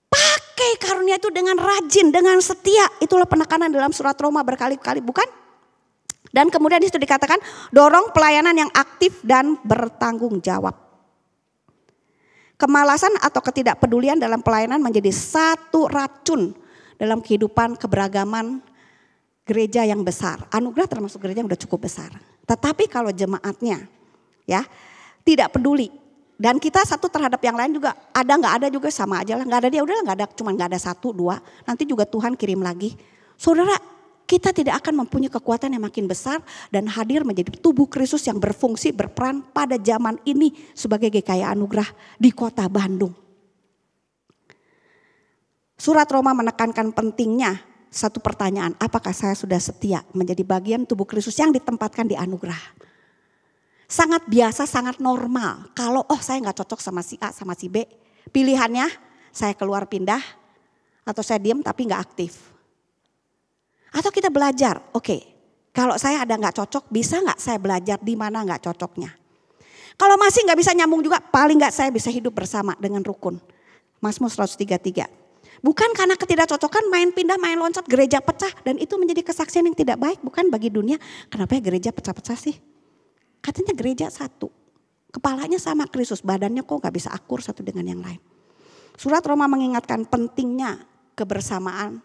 S1: Pakai karunia itu dengan rajin, dengan setia. Itulah penekanan dalam surat Roma berkali-kali, bukan? Dan kemudian disitu dikatakan dorong pelayanan yang aktif dan bertanggung jawab. Kemalasan atau ketidakpedulian dalam pelayanan menjadi satu racun dalam kehidupan keberagaman gereja yang besar. Anugerah termasuk gereja yang udah cukup besar. Tetapi kalau jemaatnya ya tidak peduli dan kita satu terhadap yang lain juga ada nggak ada juga sama aja lah, nggak ada dia udahlah, nggak ada, cuman nggak ada satu dua, nanti juga Tuhan kirim lagi. Saudara, kita tidak akan mempunyai kekuatan yang makin besar dan hadir menjadi tubuh Kristus yang berfungsi berperan pada zaman ini sebagai GKI Anugerah di kota Bandung. Surat Roma menekankan pentingnya satu pertanyaan, apakah saya sudah setia menjadi bagian tubuh Kristus yang ditempatkan di anugerah? Sangat biasa, sangat normal. Kalau saya gak cocok sama si A, sama si B. Pilihannya saya keluar pindah. Atau saya diam tapi gak aktif. Atau kita belajar, oke, kalau saya ada gak cocok, bisa gak saya belajar di mana gak cocoknya. Kalau masih gak bisa nyambung juga, paling gak saya bisa hidup bersama dengan rukun. Mazmur 133. Bukan karena ketidakcocokan main pindah, main loncat, gereja pecah. Dan itu menjadi kesaksian yang tidak baik, bukan bagi dunia. Kenapa ya gereja pecah-pecah sih? Katanya gereja satu, kepalanya sama Kristus, badannya kok gak bisa akur satu dengan yang lain. Surat Roma mengingatkan pentingnya kebersamaan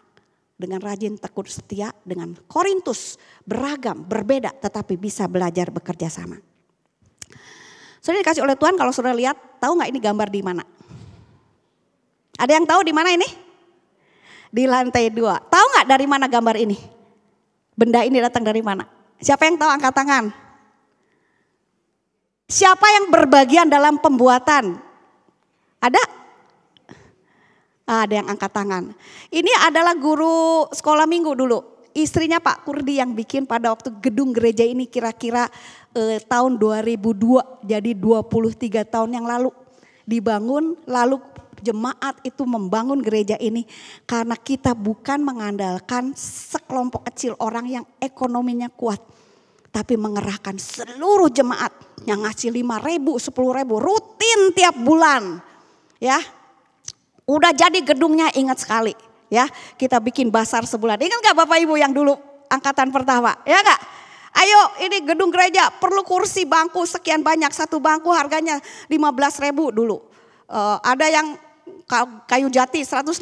S1: dengan rajin, tekun, setia dengan Korintus. Beragam, berbeda tetapi bisa belajar bekerja sama. Saudara dikasih oleh Tuhan, kalau saudara lihat, tahu gak ini gambar di mana? Ada yang tahu di mana ini? Di lantai 2. Tahu nggak dari mana gambar ini? Benda ini datang dari mana? Siapa yang tahu, angkat tangan? Siapa yang berbagian dalam pembuatan? Ada? Ada yang angkat tangan. Ini adalah guru sekolah minggu dulu. Istrinya Pak Kurdi yang bikin pada waktu gedung gereja ini kira-kira tahun 2002. Jadi 23 tahun yang lalu dibangun, lalu jemaat itu membangun gereja ini karena kita bukan mengandalkan sekelompok kecil orang yang ekonominya kuat. Tapi mengerahkan seluruh jemaat yang ngasih 5.000, 10.000 rutin tiap bulan. Ya, udah jadi gedungnya, ingat sekali. Ya, kita bikin basar sebulan. Ingat gak Bapak Ibu yang dulu angkatan pertama? Ya gak? Ayo, ini gedung gereja perlu kursi bangku sekian banyak. Satu bangku harganya 15.000 dulu. Ada yang kayu jati 150.000.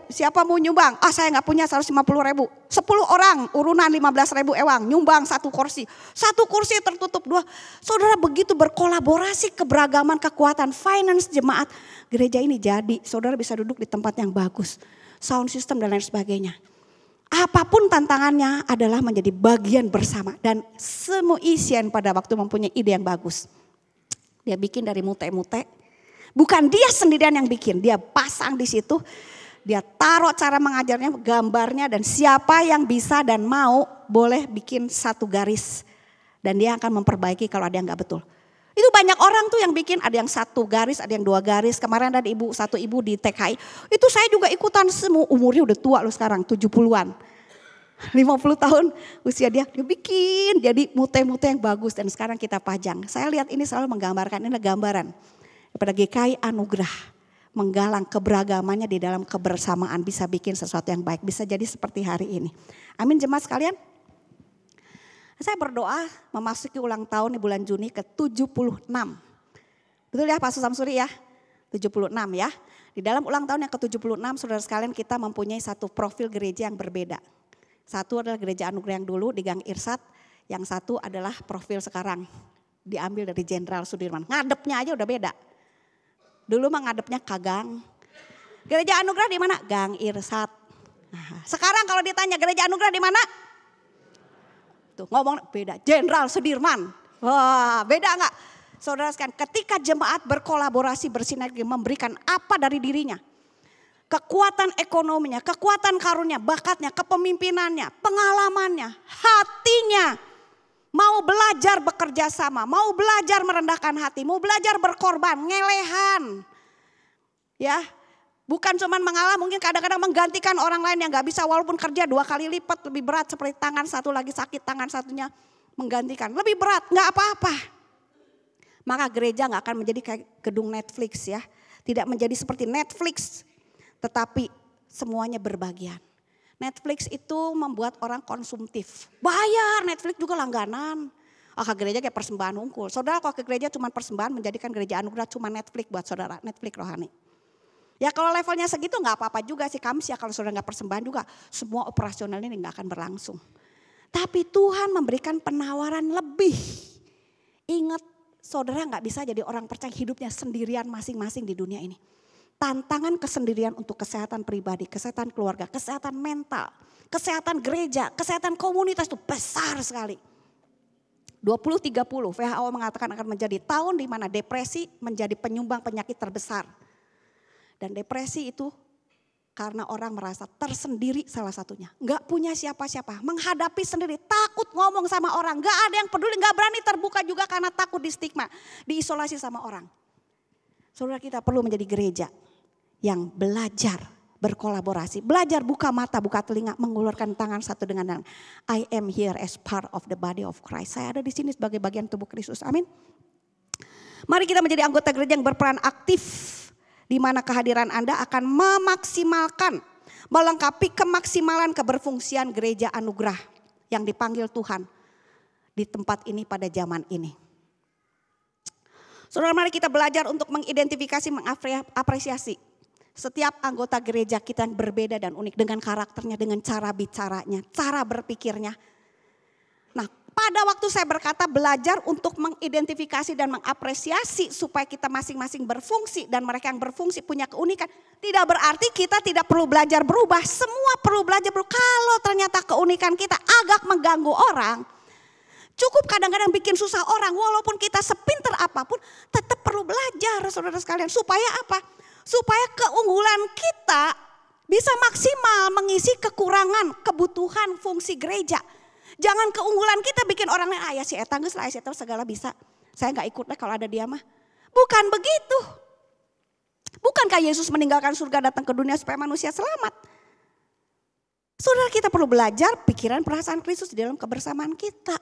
S1: Siapa mau nyumbang? Saya gak punya 150.000. 10 orang urunan 15.000 ewang nyumbang satu kursi. Satu kursi tertutup 2. Saudara, begitu berkolaborasi keberagaman kekuatan finance jemaat. Gereja ini jadi, saudara bisa duduk di tempat yang bagus. Sound system dan lain sebagainya. Apapun tantangannya adalah menjadi bagian bersama. Dan semua isian pada waktu mempunyai ide yang bagus. Dia bikin dari mute-mute. Bukan dia sendirian yang bikin, dia pasang di situ. Dia taruh cara mengajarnya, gambarnya, dan siapa yang bisa dan mau boleh bikin satu garis. Dan dia akan memperbaiki kalau ada yang gak betul. Itu banyak orang tuh yang bikin, ada yang 1 garis, ada yang 2 garis. Kemarin ada satu ibu di TKI, itu saya juga ikutan semua, umurnya udah tua loh sekarang, 70-an. 50 tahun usia dia bikin jadi mute-mute yang bagus dan sekarang kita pajang. Saya lihat ini selalu menggambarkan, ini gambaran daripada GKI Anugerah. Menggalang keberagamannya di dalam kebersamaan, bisa bikin sesuatu yang baik, bisa jadi seperti hari ini. Amin jemaat sekalian. Saya berdoa memasuki ulang tahun di bulan Juni ke-76. Betul ya Pak Susamsuri ya? 76 ya. Di dalam ulang tahun yang ke-76 saudara sekalian kita mempunyai satu profil gereja yang berbeda. Satu adalah gereja Anugerah yang dulu di Gang Irsat. Yang satu adalah profil sekarang. Diambil dari Jenderal Sudirman. Ngadepnya aja udah beda. Dulu mah ngadepnya Kagang. Gereja Anugerah di mana? Gang Irsat. Nah, sekarang kalau ditanya gereja Anugerah di mana? Tuh, ngomong beda, Jenderal Sudirman. Wah, beda enggak? Saudara sekalian, ketika jemaat berkolaborasi bersinergi memberikan apa dari dirinya? Kekuatan ekonominya, kekuatan karunia, bakatnya, kepemimpinannya, pengalamannya, hatinya. Mau belajar bekerja sama, mau belajar merendahkan hati, mau belajar berkorban, ngelehan. Ya, bukan cuma mengalah, mungkin kadang-kadang menggantikan orang lain yang gak bisa walaupun kerja 2 kali lipat lebih berat seperti tangan satu lagi sakit, tangan satunya menggantikan. Lebih berat, gak apa-apa. Maka gereja gak akan menjadi kayak gedung Netflix ya. Tidak menjadi seperti Netflix, tetapi semuanya berbagian. Netflix itu membuat orang konsumtif. Bayar Netflix juga langganan. Ke gereja kayak persembahan unggul. Saudara kalau ke gereja cuma persembahan menjadikan gereja Anugerah cuma Netflix buat saudara. Netflix rohani. Ya kalau levelnya segitu gak apa-apa juga sih Kamsia, kalau saudara gak persembahan juga semua operasional ini gak akan berlangsung. Tapi Tuhan memberikan penawaran lebih. Ingat saudara gak bisa jadi orang percaya hidupnya sendirian masing-masing di dunia ini. Tantangan kesendirian untuk kesehatan pribadi, kesehatan keluarga, kesehatan mental, kesehatan gereja, kesehatan komunitas itu besar sekali. 2030 WHO mengatakan akan menjadi tahun di mana depresi menjadi penyumbang penyakit terbesar. Dan depresi itu karena orang merasa tersendiri salah satunya. Gak punya siapa-siapa, menghadapi sendiri, takut ngomong sama orang. Gak ada yang peduli, gak berani terbuka juga karena takut di stigma, diisolasi sama orang. Saudara kita perlu menjadi gereja yang belajar berkolaborasi. Belajar buka mata, buka telinga, mengulurkan tangan satu dengan yang lain. I am here as part of the body of Christ. Saya ada di sini sebagai bagian tubuh Kristus. Amin. Mari kita menjadi anggota gereja yang berperan aktif. Di mana kehadiran Anda akan memaksimalkan, melengkapi kemaksimalan keberfungsian gereja Anugerah yang dipanggil Tuhan di tempat ini pada zaman ini. Saudara, mari kita belajar untuk mengidentifikasi, mengapresiasi setiap anggota gereja kita yang berbeda dan unik dengan karakternya, dengan cara bicaranya, cara berpikirnya. Nah, Pada waktu saya berkata belajar untuk mengidentifikasi dan mengapresiasi supaya kita masing-masing berfungsi dan mereka yang berfungsi punya keunikan. Tidak berarti kita tidak perlu belajar berubah. Semua perlu belajar berubah. Kalau ternyata keunikan kita agak mengganggu orang, cukup kadang-kadang bikin susah orang. Walaupun kita sepinter apapun tetap perlu belajar saudara sekalian. Supaya apa? Supaya keunggulan kita bisa maksimal mengisi kekurangan, kebutuhan, fungsi gereja. Jangan keunggulan kita bikin orang lain, ya si Eta geus lah, si Eta segala bisa. Saya gak ikut deh kalau ada dia mah. Bukan begitu. Bukankah Yesus meninggalkan surga datang ke dunia supaya manusia selamat? Saudara, kita perlu belajar pikiran perasaan Kristus di dalam kebersamaan kita.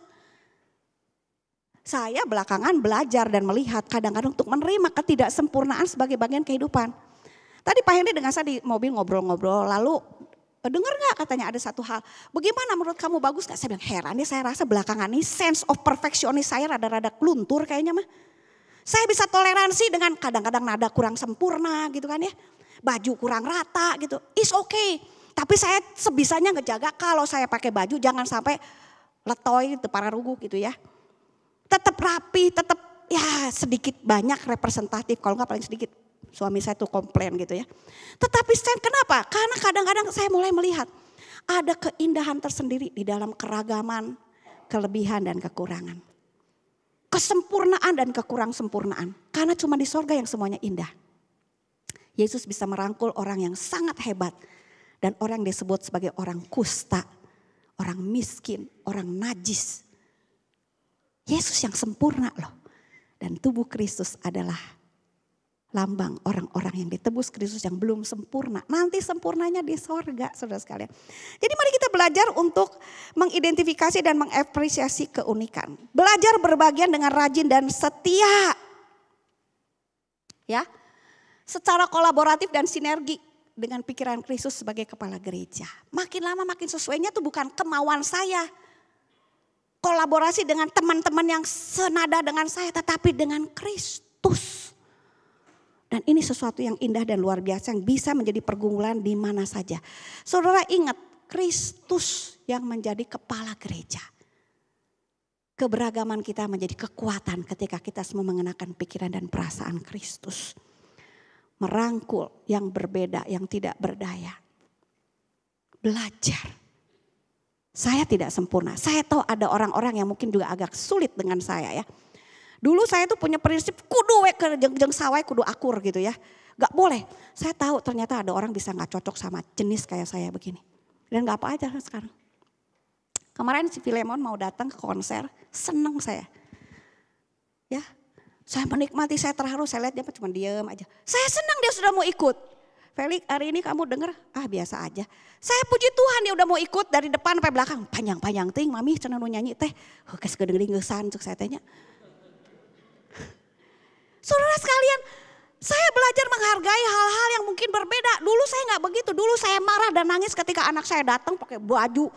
S1: Saya belakangan belajar dan melihat kadang-kadang untuk menerima ketidaksempurnaan sebagai bagian kehidupan. Tadi Pak Henry dengan saya di mobil ngobrol-ngobrol, lalu dengar gak katanya ada satu hal, bagaimana menurut kamu bagus gak? Saya bilang heran ya, saya rasa belakangan ini sense of perfectionist saya rada-rada keluntur kayaknya mah. Saya bisa toleransi dengan kadang-kadang nada kurang sempurna gitu kan ya. Baju kurang rata gitu, it's okay. Tapi saya sebisanya ngejaga kalau saya pakai baju jangan sampai letoy gitu, para rugu gitu ya. Tetap rapi, tetap ya sedikit banyak representatif, kalau gak paling sedikit. Suami saya tuh komplain gitu ya. Tetapi kenapa? Karena kadang-kadang saya mulai melihat ada keindahan tersendiri di dalam keragaman, kelebihan dan kekurangan. Kesempurnaan dan kekurang sempurnaan. Karena cuma di sorga yang semuanya indah. Yesus bisa merangkul orang yang sangat hebat. Dan orang yang disebut sebagai orang kusta, orang miskin, orang najis. Yesus yang sempurna loh. Dan tubuh Kristus adalah lambang orang-orang yang ditebus Kristus yang belum sempurna. Nanti sempurnanya di sorga saudara sekalian. Jadi mari kita belajar untuk mengidentifikasi dan mengapresiasi keunikan. Belajar berbagian dengan rajin dan setia. Ya, secara kolaboratif dan sinergi dengan pikiran Kristus sebagai kepala gereja. Makin lama makin sesuainya tuh bukan kemauan saya. Kolaborasi dengan teman-teman yang senada dengan saya tetapi dengan Kristus. Dan ini sesuatu yang indah dan luar biasa yang bisa menjadi pergumulan di mana saja. Saudara ingat Kristus yang menjadi kepala gereja. Keberagaman kita menjadi kekuatan ketika kita semua mengenakan pikiran dan perasaan Kristus. Merangkul yang berbeda, yang tidak berdaya. Belajar. Saya tidak sempurna. Saya tahu ada orang-orang yang mungkin juga agak sulit dengan saya ya. Dulu saya tuh punya prinsip kudu ke jeng sawai kudu akur gitu ya. Gak boleh. Saya tahu ternyata ada orang bisa gak cocok sama jenis kayak saya begini. Dan gak apa aja sekarang. Kemarin si Filemon mau datang ke konser, seneng saya. Ya, saya menikmati, saya terharu, saya lihat dia cuma diem aja. Saya senang dia sudah mau ikut. Felix hari ini kamu denger, biasa aja. Saya puji Tuhan dia udah mau ikut dari depan sampai belakang. Panjang-panjang ting, mami cenah nu nyanyi teh. Kes gedeng-gedeng cuk saya tanya. Saudara sekalian, saya belajar menghargai hal-hal yang mungkin berbeda. Dulu saya gak begitu, dulu saya marah dan nangis ketika anak saya datang pakai baju.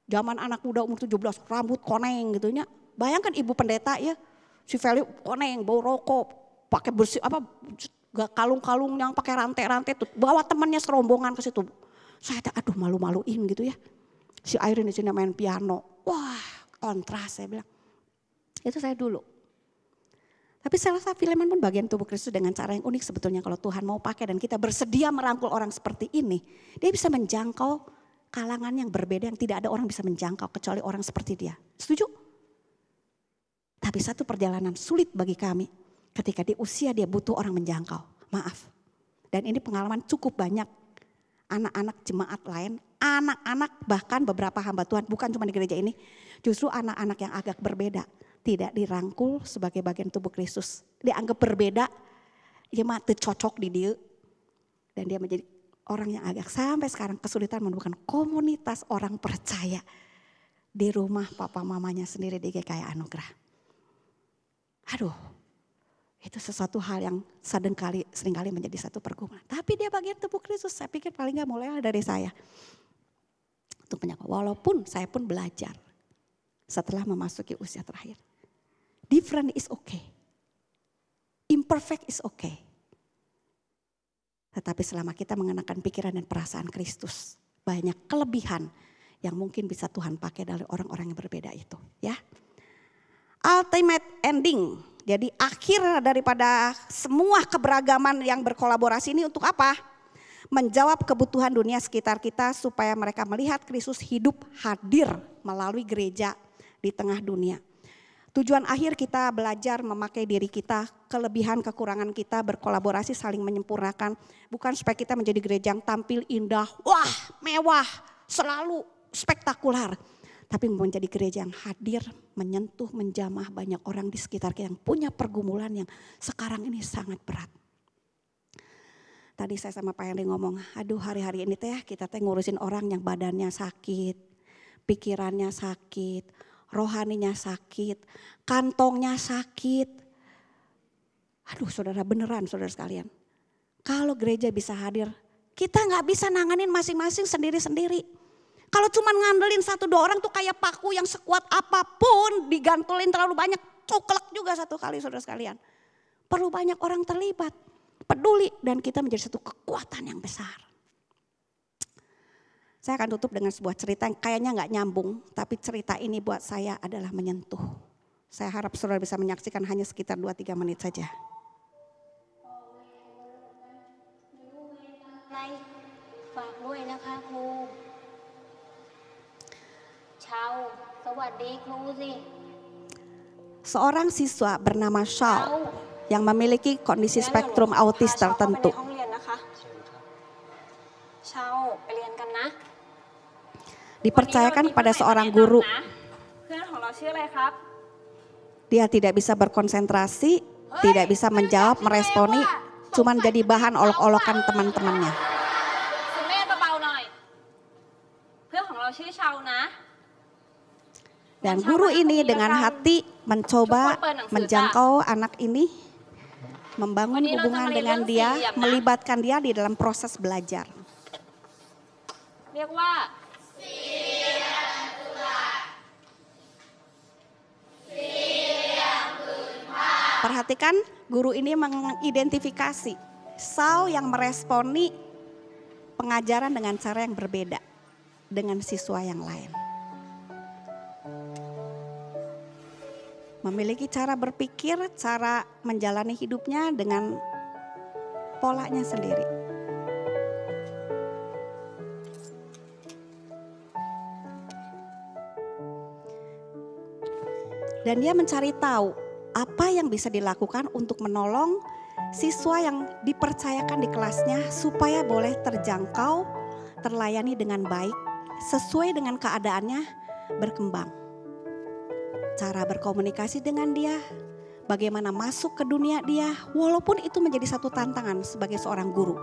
S1: Zaman anak muda umur 17, rambut koneng gitu ya. Bayangkan ibu pendeta ya, si Feli koneng, bau rokok, pakai bersih kalung-kalung yang pakai rantai-rantai tuh. Bawa temannya serombongan ke situ. Saya aduh malu-maluin gitu ya. Si Irene di sini main piano. Wah, kontras saya bilang. Itu saya dulu. Tapi saya rasa Filemon pun bagian tubuh Kristus dengan cara yang unik sebetulnya kalau Tuhan mau pakai dan kita bersedia merangkul orang seperti ini. Dia bisa menjangkau kalangan yang berbeda yang tidak ada orang bisa menjangkau kecuali orang seperti dia. Setuju? Tapi satu perjalanan sulit bagi kami ketika di usia dia butuh orang menjangkau. Maaf. Dan ini pengalaman cukup banyak anak-anak jemaat lain. Anak-anak bahkan beberapa hamba Tuhan bukan cuma di gereja ini. Justru anak-anak yang agak berbeda. Tidak dirangkul sebagai bagian tubuh Kristus. Dianggap berbeda, dia mah cocok di dia. Dan dia menjadi orang yang agak sampai sekarang kesulitan menemukan komunitas orang percaya. Di rumah papa mamanya sendiri di GKI Anugerah. Aduh, itu sesuatu hal yang seringkali menjadi satu pergumulan. Tapi dia bagian tubuh Kristus, saya pikir paling gak mulai dari saya. Untuk menyapa, walaupun saya pun belajar setelah memasuki usia terakhir. Different is okay. Imperfect is okay. Tetapi selama kita mengenakan pikiran dan perasaan Kristus, banyak kelebihan yang mungkin bisa Tuhan pakai dari orang-orang yang berbeda itu, ya. Ultimate ending. Jadi akhir daripada semua keberagaman yang berkolaborasi ini untuk apa? Menjawab kebutuhan dunia sekitar kita supaya mereka melihat Kristus hidup hadir melalui gereja di tengah dunia. Tujuan akhir kita belajar memakai diri kita, kelebihan kekurangan kita, berkolaborasi saling menyempurnakan. Bukan supaya kita menjadi gereja yang tampil indah, wah mewah, selalu spektakular. Tapi menjadi gereja yang hadir, menyentuh, menjamah banyak orang di sekitar kita yang punya pergumulan yang sekarang ini sangat berat. Tadi saya sama Pak Henry ngomong, aduh hari-hari ini teh kita teh ngurusin orang yang badannya sakit, pikirannya sakit, rohaninya sakit, kantongnya sakit. Aduh saudara, beneran saudara sekalian. Kalau gereja bisa hadir, kita gak bisa nanganin masing-masing sendiri-sendiri. Kalau cuma ngandelin 1-2 orang tuh kayak paku yang sekuat apapun digantulin terlalu banyak, coklek juga satu kali saudara sekalian. Perlu banyak orang terlibat, peduli, dan kita menjadi satu kekuatan yang besar. Saya akan tutup dengan sebuah cerita yang kayaknya gak nyambung, tapi cerita ini buat saya adalah menyentuh. Saya harap saudara bisa menyaksikan hanya sekitar 2-3 menit saja. Seorang siswa bernama Shaw yang memiliki kondisi spektrum autis tertentu. Dipercayakan pada seorang guru. Dia tidak bisa berkonsentrasi, tidak bisa menjawab, meresponi, cuman jadi bahan olok-olokan teman-temannya. Dan guru ini dengan hati mencoba menjangkau anak ini, membangun hubungan dengan dia, melibatkan dia di dalam proses belajar. Perhatikan, guru ini mengidentifikasi Shaw yang meresponi pengajaran dengan cara yang berbeda dengan siswa yang lain. Memiliki cara berpikir, cara menjalani hidupnya dengan polanya sendiri. Dan dia mencari tahu apa yang bisa dilakukan untuk menolong siswa yang dipercayakan di kelasnya supaya boleh terjangkau, terlayani dengan baik, sesuai dengan keadaannya, berkembang. Cara berkomunikasi dengan dia, bagaimana masuk ke dunia dia, walaupun itu menjadi satu tantangan sebagai seorang guru.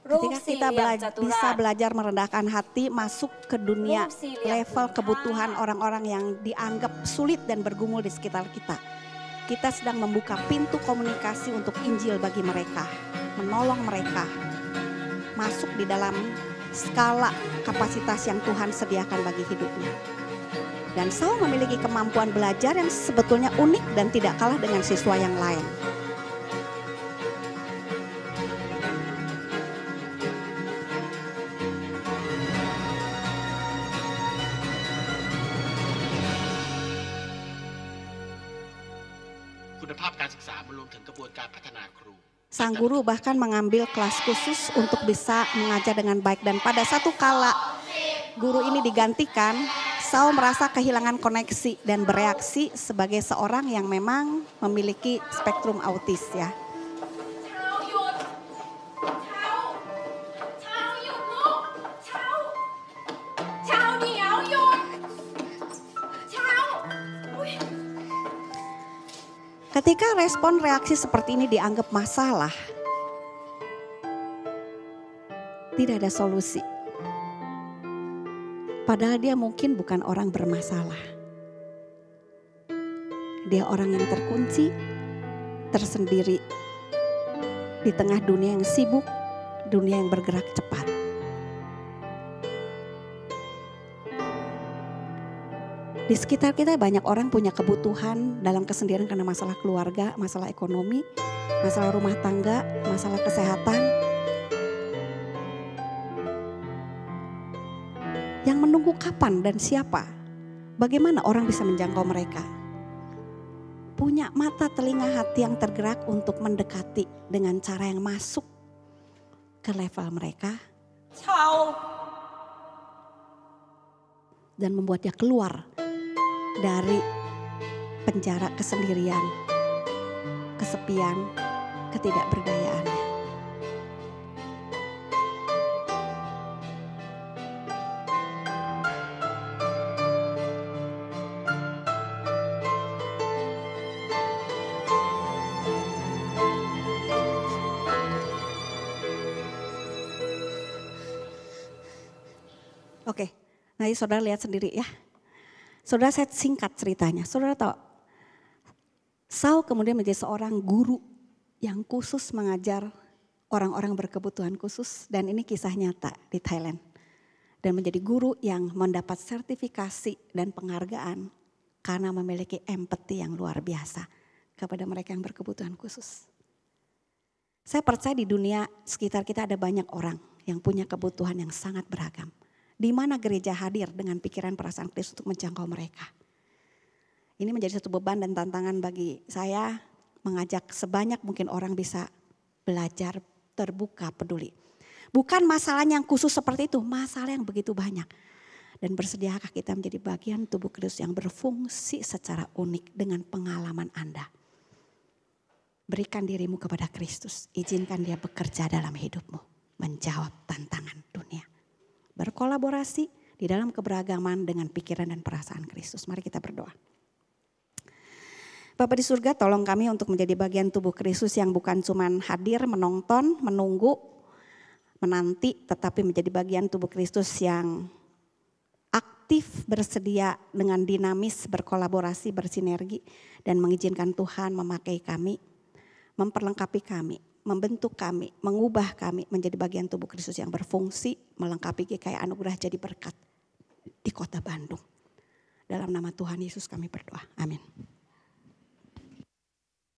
S1: Ketika kita bisa belajar merendahkan hati, masuk ke dunia level kebutuhan orang-orang yang dianggap sulit dan bergumul di sekitar kita. Kita sedang membuka pintu komunikasi untuk Injil bagi mereka, menolong mereka masuk di dalam skala kapasitas yang Tuhan sediakan bagi hidupnya. Dan Shaw memiliki kemampuan belajar yang sebetulnya unik dan tidak kalah dengan siswa yang lain. Sang guru bahkan mengambil kelas khusus untuk bisa mengajar dengan baik. Dan pada satu kala guru ini digantikan, Shaw merasa kehilangan koneksi dan bereaksi sebagai seorang yang memang memiliki spektrum autis ya. Ketika respon reaksi seperti ini dianggap masalah, tidak ada solusi. Padahal dia mungkin bukan orang bermasalah. Dia orang yang terkunci, tersendiri, di tengah dunia yang sibuk, dunia yang bergerak cepat. Di sekitar kita banyak orang punya kebutuhan dalam kesendirian karena masalah keluarga, masalah ekonomi, masalah rumah tangga, masalah kesehatan. Yang menunggu kapan dan siapa? Bagaimana orang bisa menjangkau mereka? Punya mata, telinga, hati yang tergerak untuk mendekati dengan cara yang masuk ke level mereka. Dan membuat dia keluar dari penjara kesendirian, kesepian, ketidakberdayaannya. Oke, nah saudara lihat sendiri ya. Saudara, saya singkat ceritanya. Saudara tahu, Saul kemudian menjadi seorang guru yang khusus mengajar orang-orang berkebutuhan khusus. Dan ini kisah nyata di Thailand. Dan menjadi guru yang mendapat sertifikasi dan penghargaan karena memiliki empati yang luar biasa kepada mereka yang berkebutuhan khusus. Saya percaya di dunia sekitar kita ada banyak orang yang punya kebutuhan yang sangat beragam. Di mana gereja hadir dengan pikiran perasaan Kristus untuk menjangkau mereka. Ini menjadi satu beban dan tantangan bagi saya mengajak sebanyak mungkin orang bisa belajar, terbuka, peduli. Bukan masalah yang khusus seperti itu, masalah yang begitu banyak. Dan bersediakah kita menjadi bagian tubuh Kristus yang berfungsi secara unik dengan pengalaman Anda. Berikan dirimu kepada Kristus, izinkan dia bekerja dalam hidupmu, menjawab tantangan dunia. Berkolaborasi di dalam keberagaman dengan pikiran dan perasaan Kristus. Mari kita berdoa. Bapa di surga, tolong kami untuk menjadi bagian tubuh Kristus yang bukan cuma hadir, menonton, menunggu, menanti, tetapi menjadi bagian tubuh Kristus yang aktif, bersedia dengan dinamis, berkolaborasi, bersinergi, dan mengizinkan Tuhan memakai kami, memperlengkapi kami, membentuk kami, mengubah kami menjadi bagian tubuh Kristus yang berfungsi, melengkapi GKI Anugerah jadi berkat di kota Bandung. Dalam nama Tuhan Yesus kami berdoa, amin.